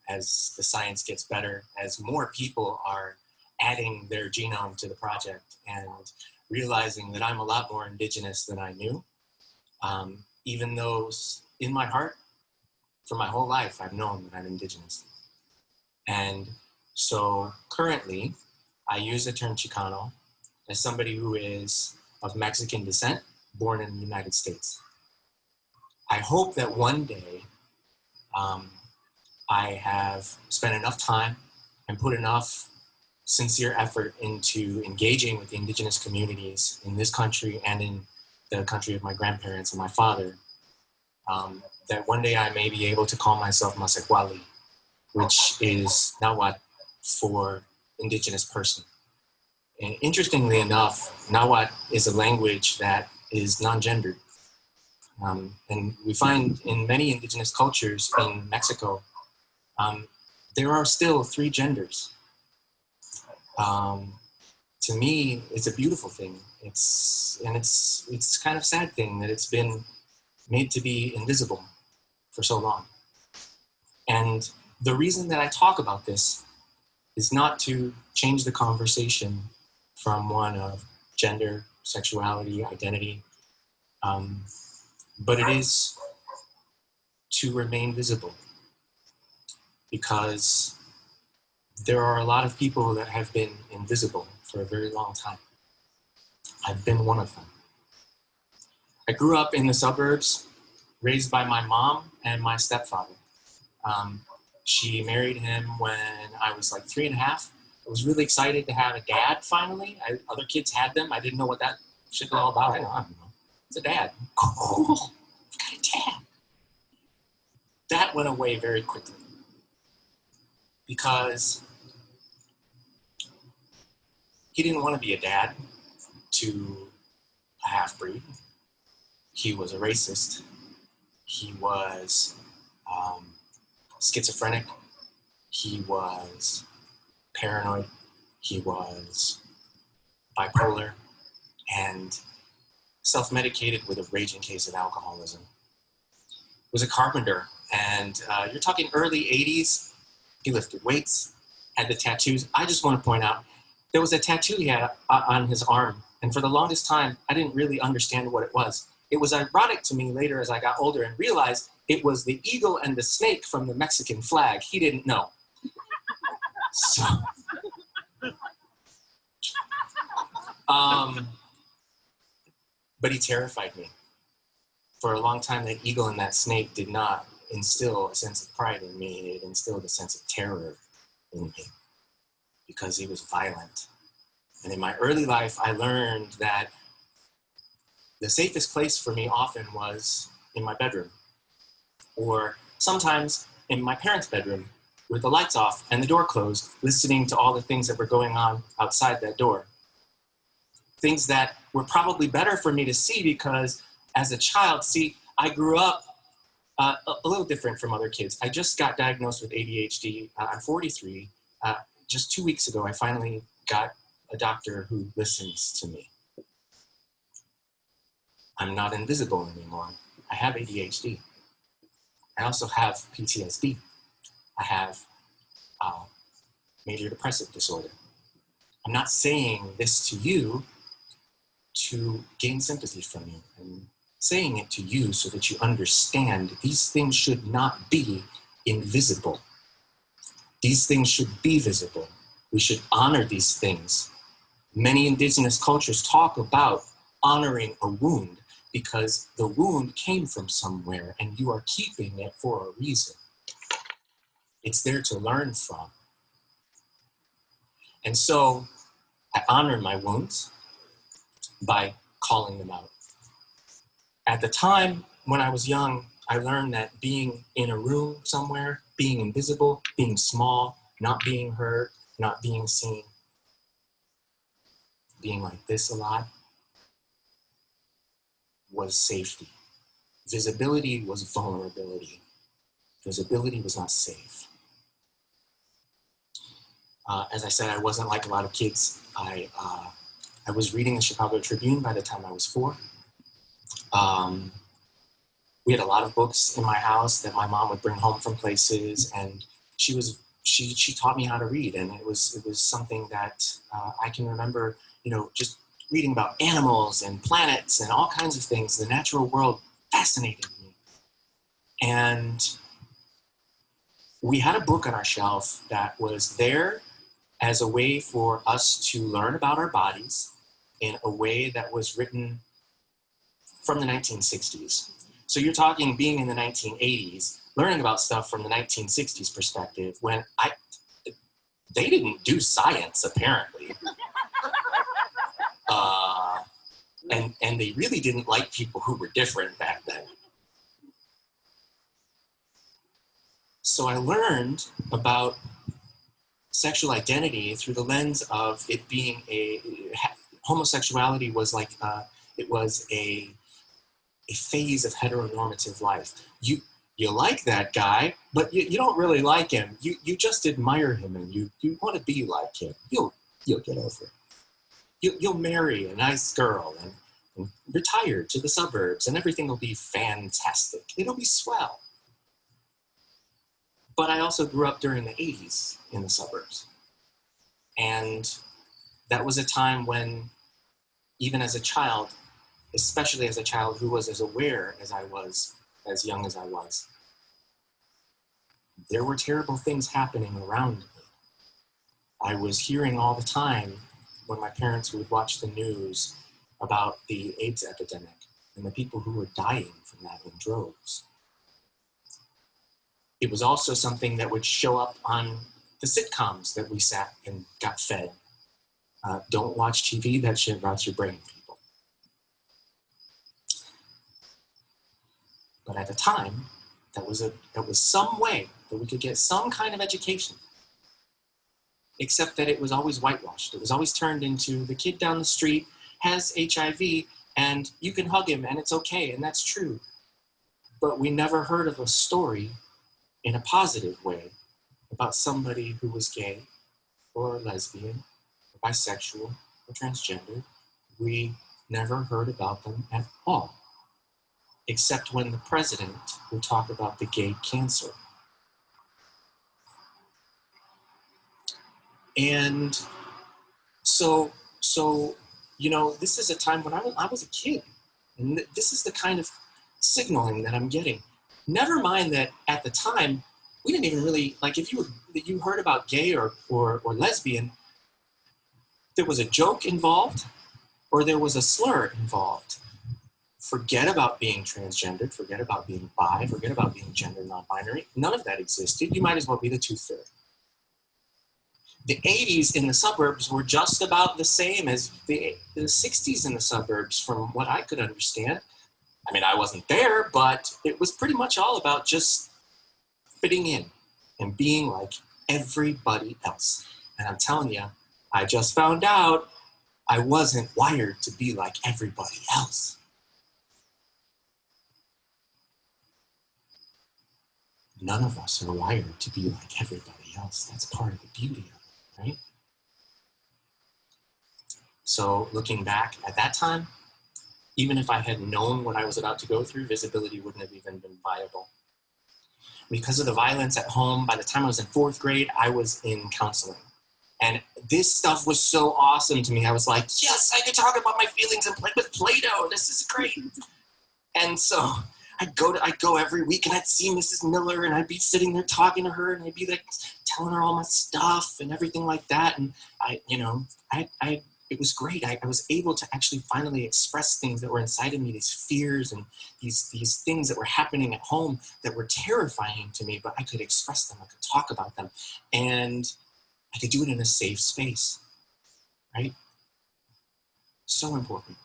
as the science gets better, as more people are adding their genome to the project and realizing that I'm a lot more indigenous than I knew. Even though in my heart, for my whole life, I've known that I'm indigenous. And so currently, I use the term Chicano as somebody who is of Mexican descent, born in the United States. I hope that one day I have spent enough time and put enough sincere effort into engaging with the indigenous communities in this country and in the country of my grandparents and my father, that one day I may be able to call myself Masequali, which is Nahuatl for indigenous person. And interestingly enough, Nahuatl is a language that is non-gendered. And we find in many indigenous cultures in Mexico, there are still 3 genders. To me, it's a beautiful thing. It's kind of sad thing that it's been made to be invisible for so long. And the reason that I talk about this is not to change the conversation from one of gender, sexuality, identity, but it is to remain visible, because there are a lot of people that have been invisible for a very long time. I've been one of them. I grew up in the suburbs, raised by my mom and my stepfather. She married him when I was like 3 and a half. I was really excited to have a dad finally. Other kids had them. I didn't know what that shit was all about. I don't know. It's a dad. Cool. I've got a dad. That went away very quickly because he didn't want to be a dad to a half-breed. He was a racist. He was schizophrenic. He was paranoid. He was bipolar and self-medicated with a raging case of alcoholism. He was a carpenter, and you're talking early 80s. He lifted weights, had the tattoos. I just want to point out, there was a tattoo he had on his arm, and for the longest time, I didn't really understand what it was. It was ironic to me later as I got older and realized it was the eagle and the snake from the Mexican flag. He didn't know. So, but he terrified me. For a long time, that eagle and that snake did not instill a sense of pride in me. It instilled a sense of terror in me because he was violent. And in my early life, I learned that the safest place for me often was in my bedroom, or sometimes in my parents' bedroom with the lights off and the door closed, listening to all the things that were going on outside that door. Things that were probably better for me to see because as a child, I grew up a little different from other kids. I just got diagnosed with ADHD. I'm 43. Just 2 weeks ago, I finally got a doctor who listens to me. I'm not invisible anymore. I have ADHD. I also have PTSD. I have major depressive disorder. I'm not saying this to you to gain sympathy from you. I'm saying it to you so that you understand these things should not be invisible. These things should be visible. We should honor these things. Many indigenous cultures talk about honoring a wound because the wound came from somewhere and you are keeping it for a reason. It's there to learn from. And so I honor my wounds by calling them out. At the time when I was young, I learned that being in a room somewhere, being invisible, being small, not being heard, not being seen, being like this a lot, was safety. Visibility was vulnerability. Visibility was not safe. As I said, I wasn't like a lot of kids. I was reading the Chicago Tribune by the time I was 4. We had a lot of books in my house that my mom would bring home from places, and she taught me how to read, and it was something that I can remember, just reading about animals and planets and all kinds of things. The natural world fascinated me. And we had a book on our shelf that was there as a way for us to learn about our bodies in a way that was written from the 1960s. So you're talking being in the 1980s, learning about stuff from the 1960s perspective when they didn't do science, apparently. And they really didn't like people who were different back then. So I learned about sexual identity through the lens of it being homosexuality was like, it was a phase of heteronormative life. You like that guy, but you don't really like him. You just admire him and you want to be like him. You'll get over it. You'll marry a nice girl and retire to the suburbs and everything will be fantastic. It'll be swell. But I also grew up during the 80s in the suburbs. And that was a time when, even as a child, especially as a child who was as aware as I was, as young as I was, there were terrible things happening around me. I was hearing all the time when my parents would watch the news about the AIDS epidemic and the people who were dying from that in droves. It was also something that would show up on the sitcoms that we sat and got fed. Don't watch TV, that shit rots your brain, people. But at the time, that was some way that we could get some kind of education. Except that it was always whitewashed. It was always turned into the kid down the street has HIV and you can hug him and it's okay, and that's true. But we never heard of a story in a positive way about somebody who was gay or lesbian or bisexual or transgender. We never heard about them at all, except when the president would talk about the gay cancer. And so you know, this is a time when I was a kid, and this is the kind of signaling that I'm getting. Never mind that at the time, we didn't even really, like if you heard about gay or lesbian, there was a joke involved or there was a slur involved. Forget about being transgendered, forget about being bi, forget about being gender non-binary. None of that existed. You might as well be the tooth fairy. The 80s in the suburbs were just about the same as the 60s in the suburbs, from what I could understand. I mean, I wasn't there, but it was pretty much all about just fitting in and being like everybody else. And I'm telling you, I just found out I wasn't wired to be like everybody else. None of us are wired to be like everybody else. That's part of the beauty of it, right? So looking back at that time, even if I had known what I was about to go through, visibility wouldn't have even been viable. Because of the violence at home, by the time I was in 4th grade, I was in counseling. And this stuff was so awesome to me. I was like, yes, I could talk about my feelings and play with Play-Doh. This is great. And so I'd go every week and I'd see Mrs. Miller and I'd be sitting there talking to her and I'd be like telling her all my stuff and everything like that. And it was great. I was able to actually finally express things that were inside of me, these fears and these things that were happening at home that were terrifying to me, but I could express them, I could talk about them, and I could do it in a safe space, right? So important.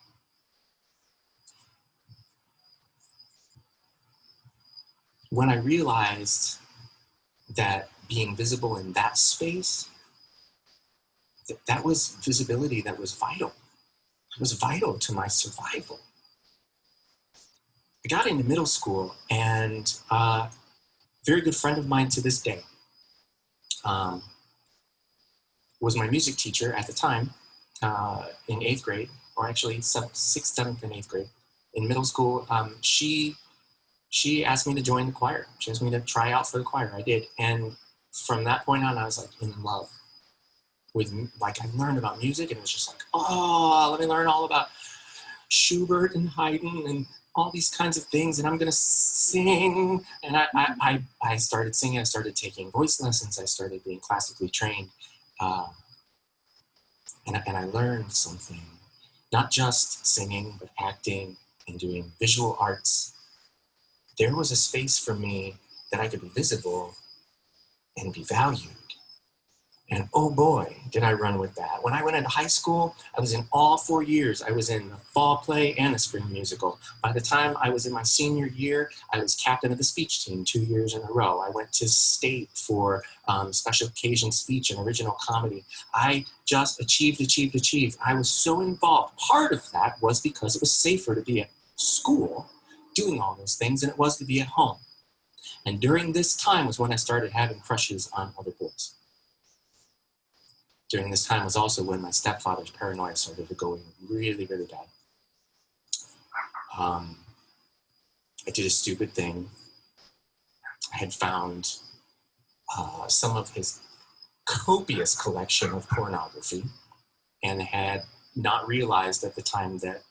When I realized that being visible in that space, that was visibility that was vital. It was vital to my survival. I got into middle school, and a very good friend of mine to this day was my music teacher at the time in 8th grade, or actually 6th, 7th, and 8th grade. In middle school, she asked me to join the choir. She asked me to try out for the choir. I did. And from that point on, I was like in love with, like, I learned about music and it was just like, oh, let me learn all about Schubert and Haydn and all these kinds of things. And I'm going to sing. And I started singing. I started taking voice lessons. I started being classically trained. And I learned something not just singing, but acting and doing visual arts, there was a space for me that I could be visible and be valued. And oh boy, did I run with that. When I went into high school, I was in all 4 years. I was in the fall play and the spring musical. By the time I was in my senior year, I was captain of the speech team 2 years in a row. I went to state for special occasion speech and original comedy. I just achieved. I was so involved. Part of that was because it was safer to be at school doing all those things than it was to be at home. And during this time was when I started having crushes on other boys. During this time was also when my stepfather's paranoia started to go really, really bad. I did a stupid thing. I had found some of his copious collection of pornography and had not realized at the time that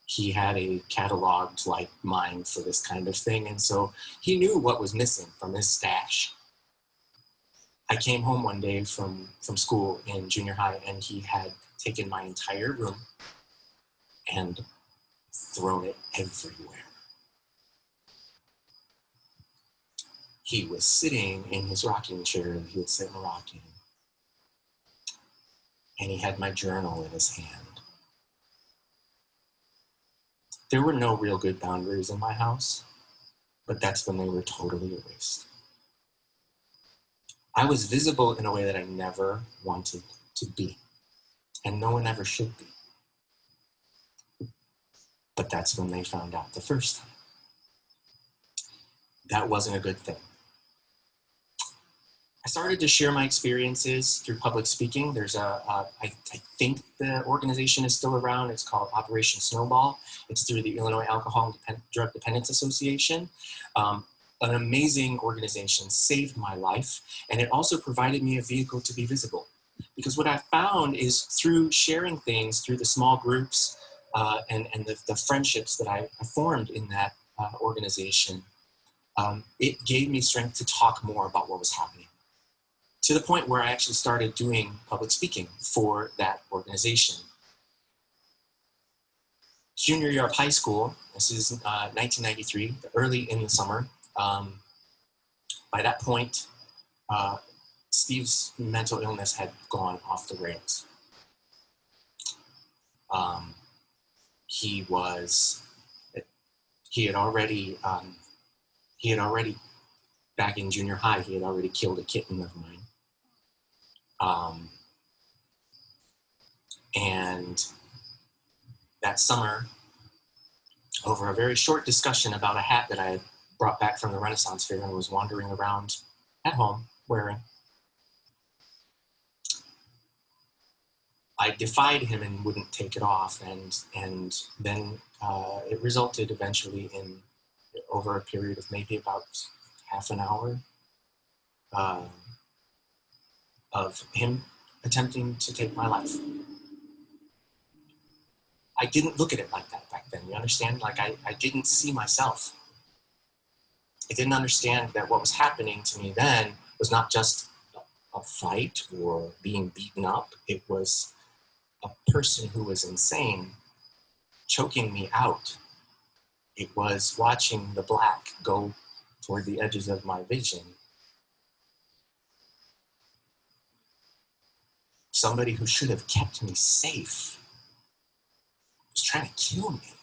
he had a catalog like mine for this kind of thing. And so he knew what was missing from his stash. I came home one day from school in junior high, and he had taken my entire room and thrown it everywhere. He was sitting in his rocking chair, and he would sit and rocking, and he had my journal in his hand. There were no real good boundaries in my house, but that's when they were totally erased. I was visible in a way that I never wanted to be, and no one ever should be. But that's when they found out the first time. That wasn't a good thing. I started to share my experiences through public speaking. There's I think the organization is still around. It's called Operation Snowball. It's through the Illinois Alcohol and Drug Dependence Association. An amazing organization, saved my life, and it also provided me a vehicle to be visible. Because what I found is through sharing things, through the small groups and the friendships that I formed in that organization, it gave me strength to talk more about what was happening. To the point where I actually started doing public speaking for that organization. Junior year of high school, this is 1993, early in the summer. By that point, Steve's mental illness had gone off the rails. He had already, back in junior high, he had already killed a kitten of mine. And that summer, over a very short discussion about a hat that I had brought back from the Renaissance Fair and was wandering around at home wearing, I defied him and wouldn't take it off, and then it resulted eventually in, over a period of maybe about half an hour, of him attempting to take my life. I didn't look at it like that back then, you understand? Like I didn't see myself. I didn't understand that what was happening to me then was not just a fight or being beaten up. It was a person who was insane choking me out. It was watching the black go toward the edges of my vision. Somebody who should have kept me safe was trying to kill me.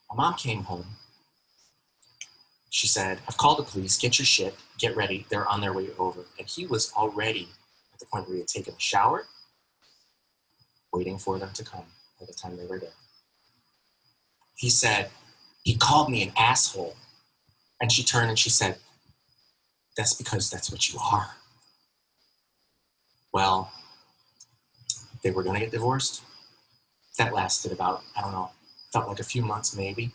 My mom came home. She said, "I've called the police, get your shit, get ready, they're on their way over." And he was already at the point where he had taken a shower, waiting for them to come by the time they were there. He said, he called me an asshole. And she turned and she said, "That's because that's what you are." Well, they were gonna get divorced. That lasted about, I don't know, felt like a few months maybe.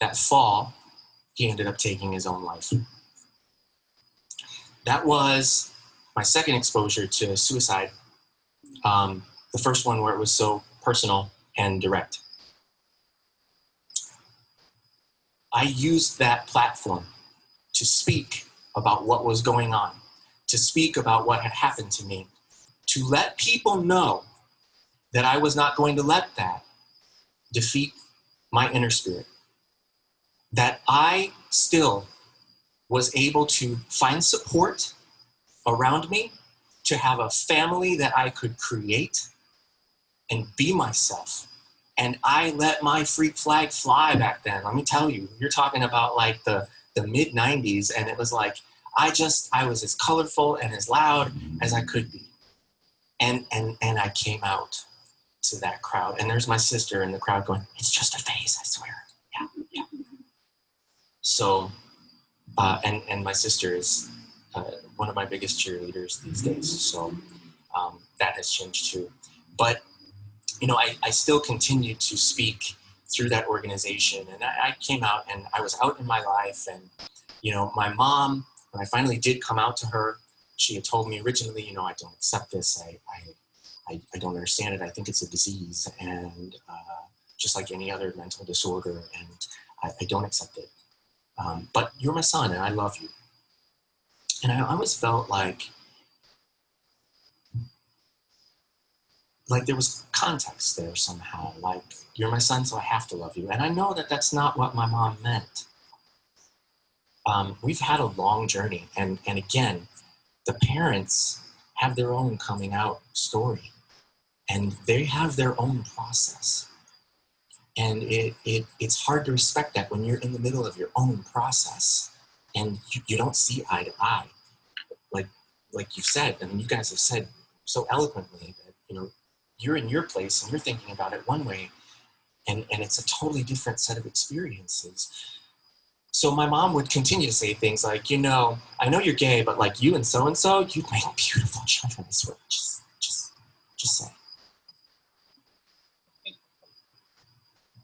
That fall, he ended up taking his own life. That was my second exposure to suicide. The first one where it was so personal and direct. I used that platform to speak about what was going on, to speak about what had happened to me, to let people know that I was not going to let that defeat my inner spirit, that I still was able to find support around me, to have a family that I could create and be myself. And I let my freak flag fly back then. Let me tell you, you're talking about like the mid 90s. And it was like, I was as colorful and as loud as I could be. And I came out to that crowd. And there's my sister in the crowd going, it's just a phase, I swear. Yeah, yeah. So, and my sister is one of my biggest cheerleaders these days. So that has changed too. But, you know, I still continued to speak through that organization. And I came out and I was out in my life. And, you know, my mom, when I finally did come out to her, she had told me originally, you know, I don't accept this. I don't understand it. I think it's a disease, and just like any other mental disorder, and I don't accept it. But you're my son, and I love you. And I always felt like there was context there somehow. Like, you're my son, so I have to love you. And I know that that's not what my mom meant. We've had a long journey, and again, the parents have their own coming out story. And they have their own process. And it's hard to respect that when you're in the middle of your own process and you don't see eye to eye. Like you said, and you guys have said so eloquently that, you know, you're in your place and you're thinking about it one way, and it's a totally different set of experiences. So my mom would continue to say things like, you know, I know you're gay, but like you and so, you'd make beautiful children. I swear, just say.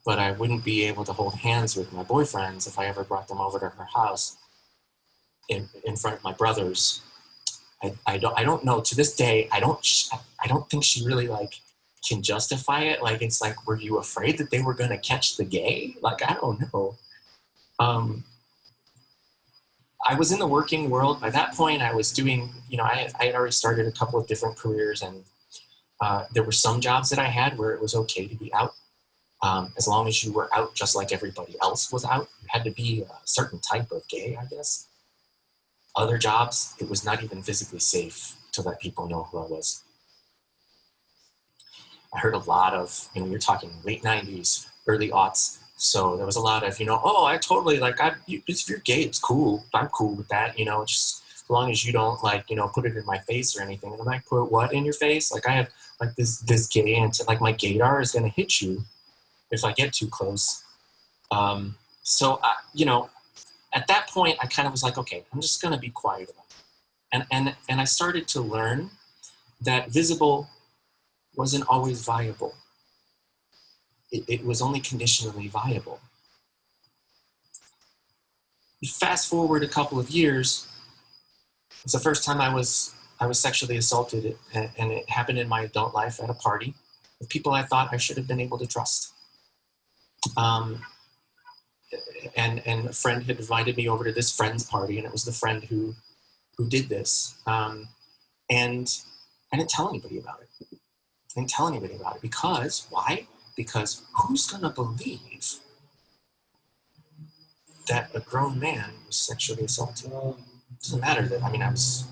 But I wouldn't be able to hold hands with my boyfriends if I ever brought them over to her house in front of my brothers. I don't know, to this day, I don't think she really like can justify it. Like, it's like, were you afraid that they were going to catch the gay? Like, I don't know. I was in the working world. By that point, I was doing, you know, I had already started a couple of different careers, and there were some jobs that I had where it was okay to be out. As long as you were out just like everybody else was out. You had to be a certain type of gay, I guess. Other jobs, it was not even physically safe to let people know who I was. I heard a lot of, you know, you're talking late 90s, early aughts. So there was a lot of, you know, oh, I totally, like, if you're gay, it's cool. I'm cool with that, you know, just as long as you don't, like, you know, put it in my face or anything. And I'm like, put what in your face? Like, I have, like, this gay, and like, my gaydar is going to hit you if I get too close. So, you know, at that point, I kind of was like, okay, I'm just going to be quiet about it. And I started to learn that visible wasn't always viable. It was only conditionally viable. Fast forward a couple of years, it's the first time I was sexually assaulted, and it happened in my adult life at a party with people I thought I should have been able to trust. And a friend had invited me over to this friend's party, and it was the friend who did this. And I didn't tell anybody about it. Because, why? Because who's gonna believe that a grown man was sexually assaulted? It doesn't matter that, I mean, I was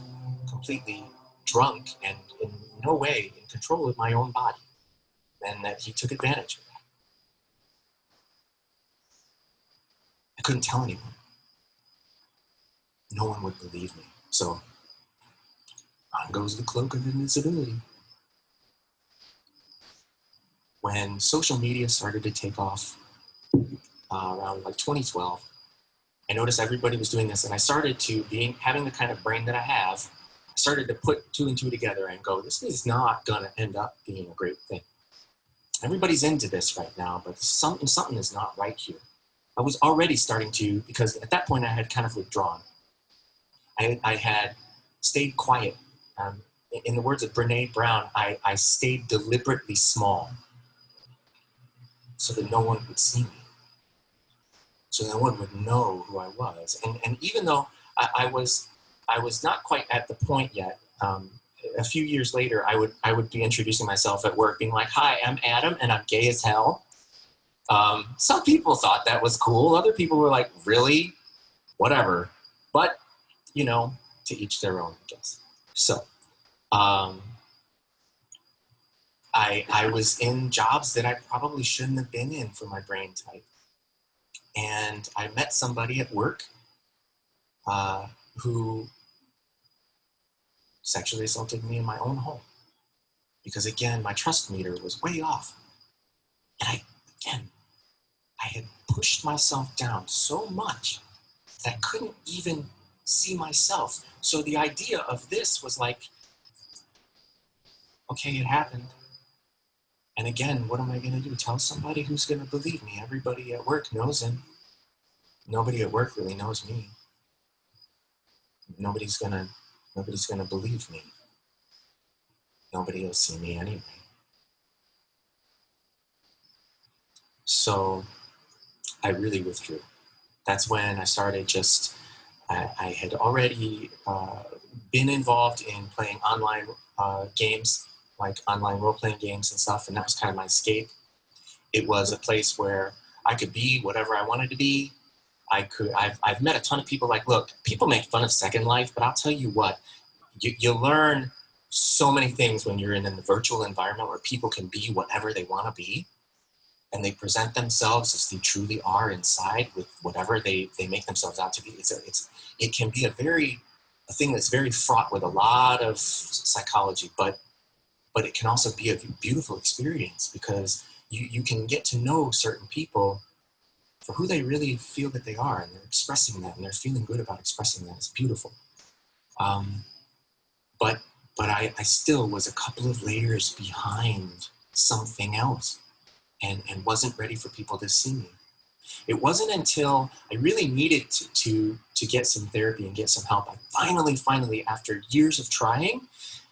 completely drunk and in no way in control of my own body, and that he took advantage of that. I couldn't tell anyone. No one would believe me. So on goes the cloak of invisibility. When social media started to take off around like 2012, I noticed everybody was doing this, and I started to, having the kind of brain that I have, I started to put two and two together and go, this is not gonna end up being a great thing. Everybody's into this right now, but something is not right here. I was already starting to, because at that point I had kind of withdrawn. I had stayed quiet. In the words of Brene Brown, I stayed deliberately small so that no one would see me, so no one would know who I was. And even though I was not quite at the point yet, a few years later, I would be introducing myself at work, being like, "Hi, I'm Adam, and I'm gay as hell." Some people thought that was cool. Other people were like, "Really? Whatever." But, you know, to each their own, I guess. So, I was in jobs that I probably shouldn't have been in for my brain type. And I met somebody at work who sexually assaulted me in my own home. Because again, my trust meter was way off. And I had pushed myself down so much that I couldn't even see myself. So the idea of this was like, okay, it happened. And again, what am I going to do? Tell somebody who's going to believe me? Everybody at work knows him. Nobody at work really knows me. Nobody's gonna believe me. Nobody will see me anyway. So I really withdrew. That's when I started I had already been involved in playing online games, like online role-playing games and stuff, and that was kind of my escape. It was a place where I could be whatever I wanted to be. I've met a ton of people. Like, look, people make fun of Second Life, but I'll tell you what, you learn so many things when you're in the virtual environment where people can be whatever they want to be, and they present themselves as they truly are inside with whatever they make themselves out to be. It can be a thing that's very fraught with a lot of psychology, but it can also be a beautiful experience because you can get to know certain people for who they really feel that they are, and they're expressing that, and they're feeling good about expressing that. It's beautiful. But I still was a couple of layers behind something else, and wasn't ready for people to see me. It wasn't until I really needed to get some therapy and get some help. I finally, after years of trying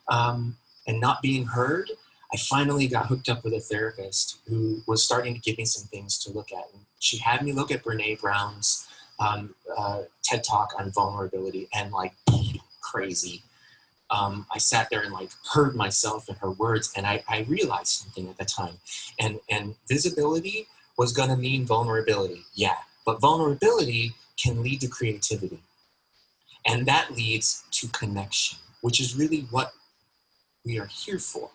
and not being heard, I finally got hooked up with a therapist who was starting to give me some things to look at. And she had me look at Brene Brown's TED Talk on vulnerability, and like crazy. I sat there and like heard myself in her words, and I realized something at the time. And visibility was going to mean vulnerability, yeah. But vulnerability can lead to creativity. And that leads to connection, which is really what we are here for.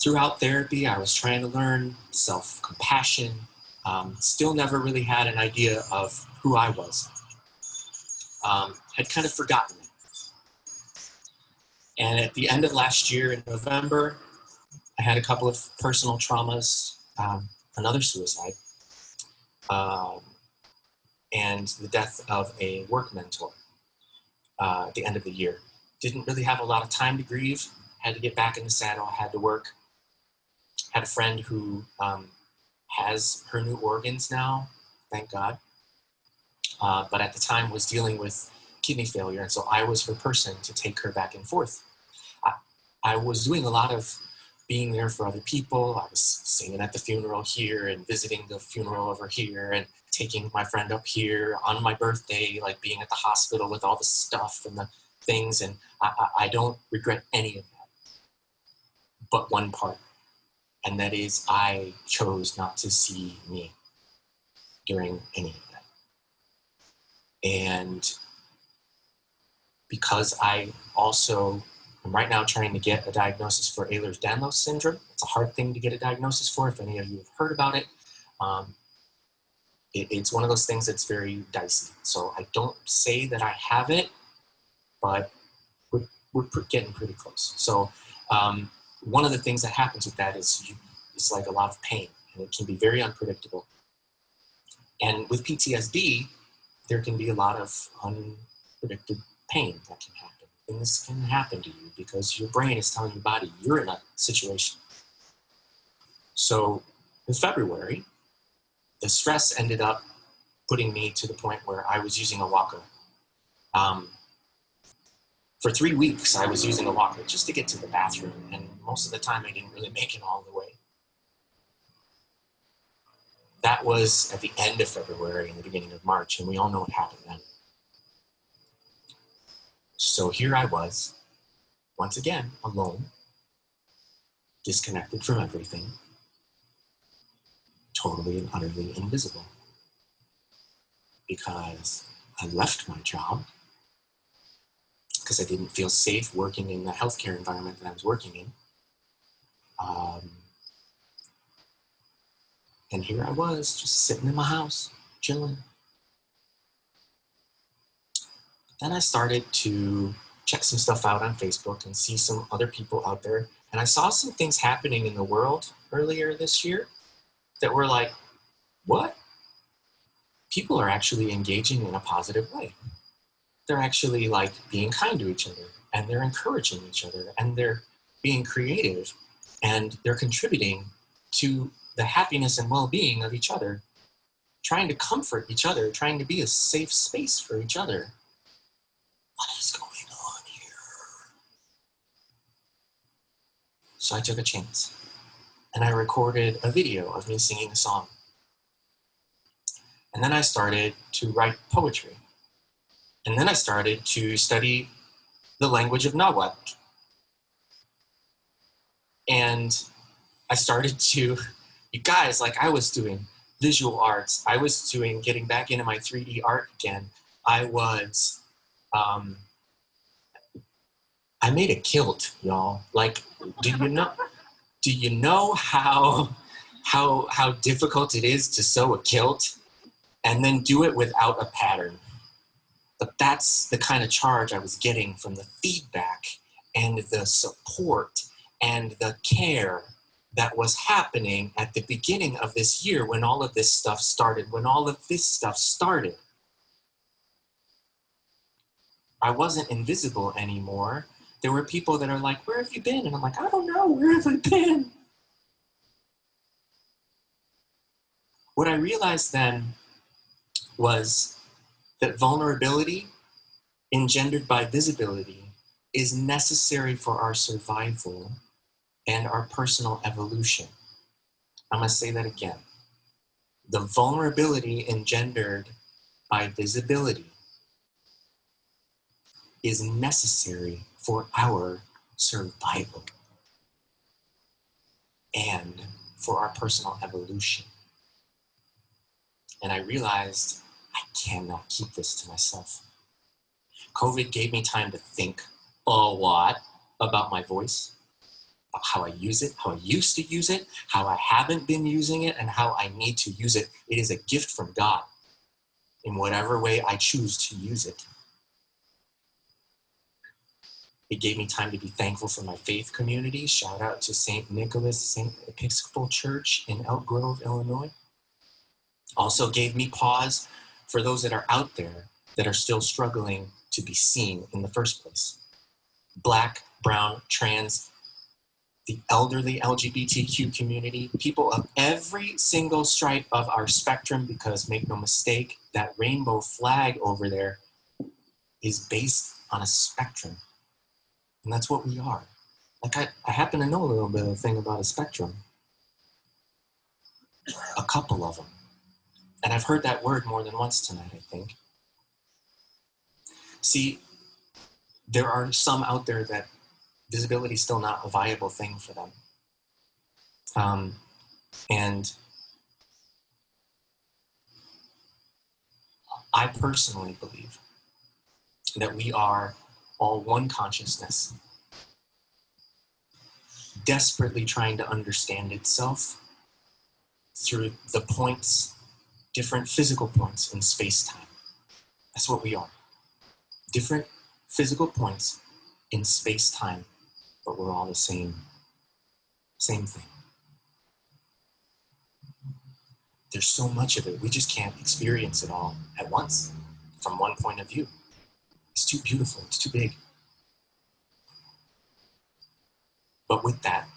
Throughout therapy, I was trying to learn self-compassion. Still never really had an idea of who I was. Had kind of forgotten it. And at the end of last year in November, I had a couple of personal traumas, another suicide, and the death of a work mentor at the end of the year. Didn't really have a lot of time to grieve. Had to get back in the saddle, had to work. Had a friend who has her new organs now, thank God. But at the time was dealing with kidney failure, and so I was her person to take her back and forth. I was doing a lot of being there for other people. I was singing at the funeral here and visiting the funeral over here and taking my friend up here on my birthday, like being at the hospital with all the stuff and the things. And I don't regret any of that, but one part. And that is I chose not to see me during any of that. And because I also am right now trying to get a diagnosis for Ehlers-Danlos syndrome. It's a hard thing to get a diagnosis for, if any of you have heard about it. It's one of those things that's very dicey. So I don't say that I have it, but we're getting pretty close. So one of the things that happens with that is it's like a lot of pain, and it can be very unpredictable. And with PTSD, there can be a lot of unpredicted pain that can happen. Things can happen to you because your brain is telling your body you're in a situation. So in February, the stress ended up putting me to the point where I was using a walker. For 3 weeks, I was using a walker just to get to the bathroom, and most of the time I didn't really make it all the way. That was at the end of February and the beginning of March, and we all know what happened then. So here I was, once again, alone, disconnected from everything, totally and utterly invisible. Because I left my job, because I didn't feel safe working in the healthcare environment that I was working in. And here I was, just sitting in my house, chilling. Then I started to check some stuff out on Facebook and see some other people out there. And I saw some things happening in the world earlier this year that were like, what? People are actually engaging in a positive way. They're actually like being kind to each other, and they're encouraging each other, and they're being creative, and they're contributing to the happiness and well-being of each other, trying to comfort each other, trying to be a safe space for each other. What is going on here? So I took a chance, and I recorded a video of me singing a song. And then I started to write poetry. And then I started to study the language of Nahuatl. And I started to, you guys, like I was doing visual arts. I was getting back into my 3D art again. I made a kilt, y'all. Like, do you know how difficult it is to sew a kilt and then do it without a pattern? But that's the kind of charge I was getting from the feedback and the support and the care that was happening at the beginning of this year when all of this stuff started, I wasn't invisible anymore. There were people that are like, where have you been? And I'm like, I don't know, where have I been? What I realized then was that vulnerability engendered by visibility is necessary for our survival and our personal evolution. I'm going to say that again. The vulnerability engendered by visibility is necessary for our survival and for our personal evolution. And I realized I cannot keep this to myself. COVID gave me time to think a lot about my voice, about how I use it, how I used to use it, how I haven't been using it, and how I need to use it. It is a gift from God in whatever way I choose to use it. It gave me time to be thankful for my faith community. Shout out to St. Nicholas, St. Episcopal Church in Elk Grove, Illinois. Also gave me pause for those that are out there that are still struggling to be seen in the first place. Black, brown, trans, the elderly LGBTQ community, people of every single stripe of our spectrum, because make no mistake, that rainbow flag over there is based on a spectrum. And that's what we are. Like I happen to know a little bit of a thing about a spectrum. A couple of them. And I've heard that word more than once tonight, I think. See, there are some out there that visibility is still not a viable thing for them. And I personally believe that we are all one consciousness, desperately trying to understand itself through the points, different physical points in space-time. That's what we are. Different physical points in space-time, but we're all the same thing. There's so much of it, we just can't experience it all at once from one point of view. It's too beautiful, it's too big. But with that,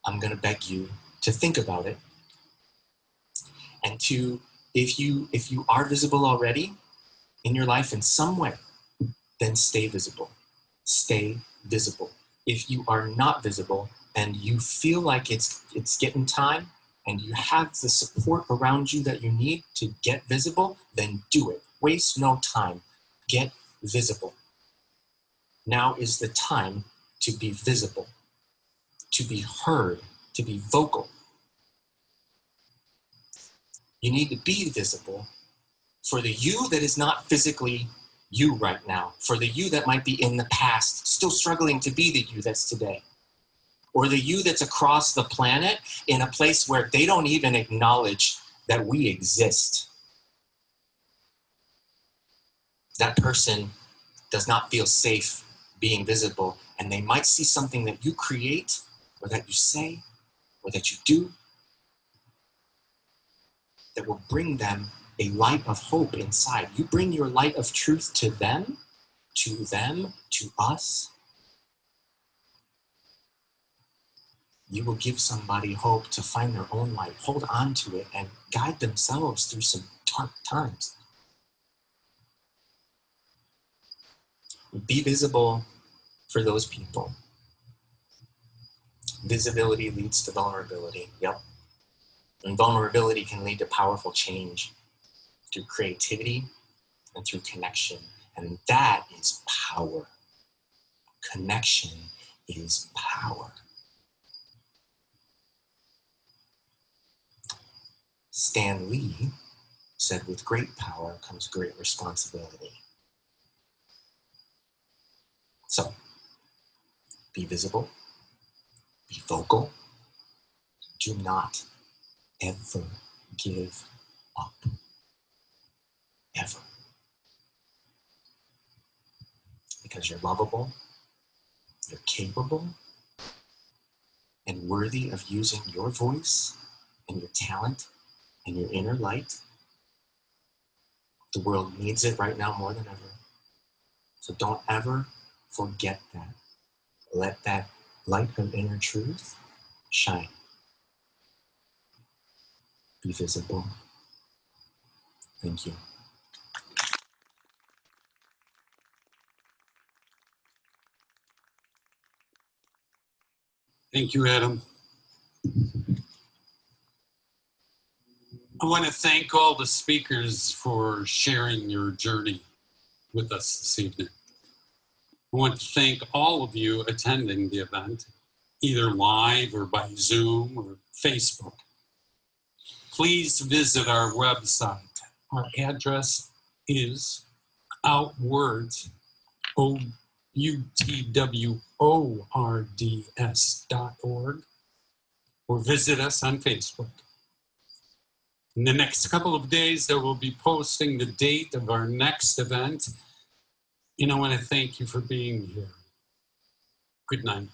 I'm gonna beg you to think about it and to, if you are visible already in your life in some way, then stay visible. Stay visible. If you are not visible and you feel like it's getting time and you have the support around you that you need to get visible, then do it. Waste no time. Get visible. Now is the time to be visible, to be heard, to be vocal. You need to be visible for the you that is not physically you right now, for the you that might be in the past, still struggling to be the you that's today, or the you that's across the planet in a place where they don't even acknowledge that we exist. That person does not feel safe being visible, and they might see something that you create, or that you say, or that you do, that will bring them a light of hope inside. You bring your light of truth to them, to us. You will give somebody hope to find their own light, hold on to it, and guide themselves through some dark times. Be visible for those people. Visibility leads to vulnerability. Yep. And vulnerability can lead to powerful change through creativity and through connection. And that is power. Connection is power. Stan Lee said, with great power comes great responsibility. So, be visible, be vocal, do not ever give up. Ever. Because you're lovable, you're capable, and worthy of using your voice and your talent and your inner light. The world needs it right now more than ever. So don't ever forget that. Let that light of inner truth shine. Be visible. Thank you. Thank you, Adam. I want to thank all the speakers for sharing your journey with us this evening. I want to thank all of you attending the event, either live or by Zoom or Facebook. Please visit our website. Our address is Outwords, outwords.org, or visit us on Facebook. In the next couple of days, I will be posting the date of our next event. And I want to thank you for being here. Good night.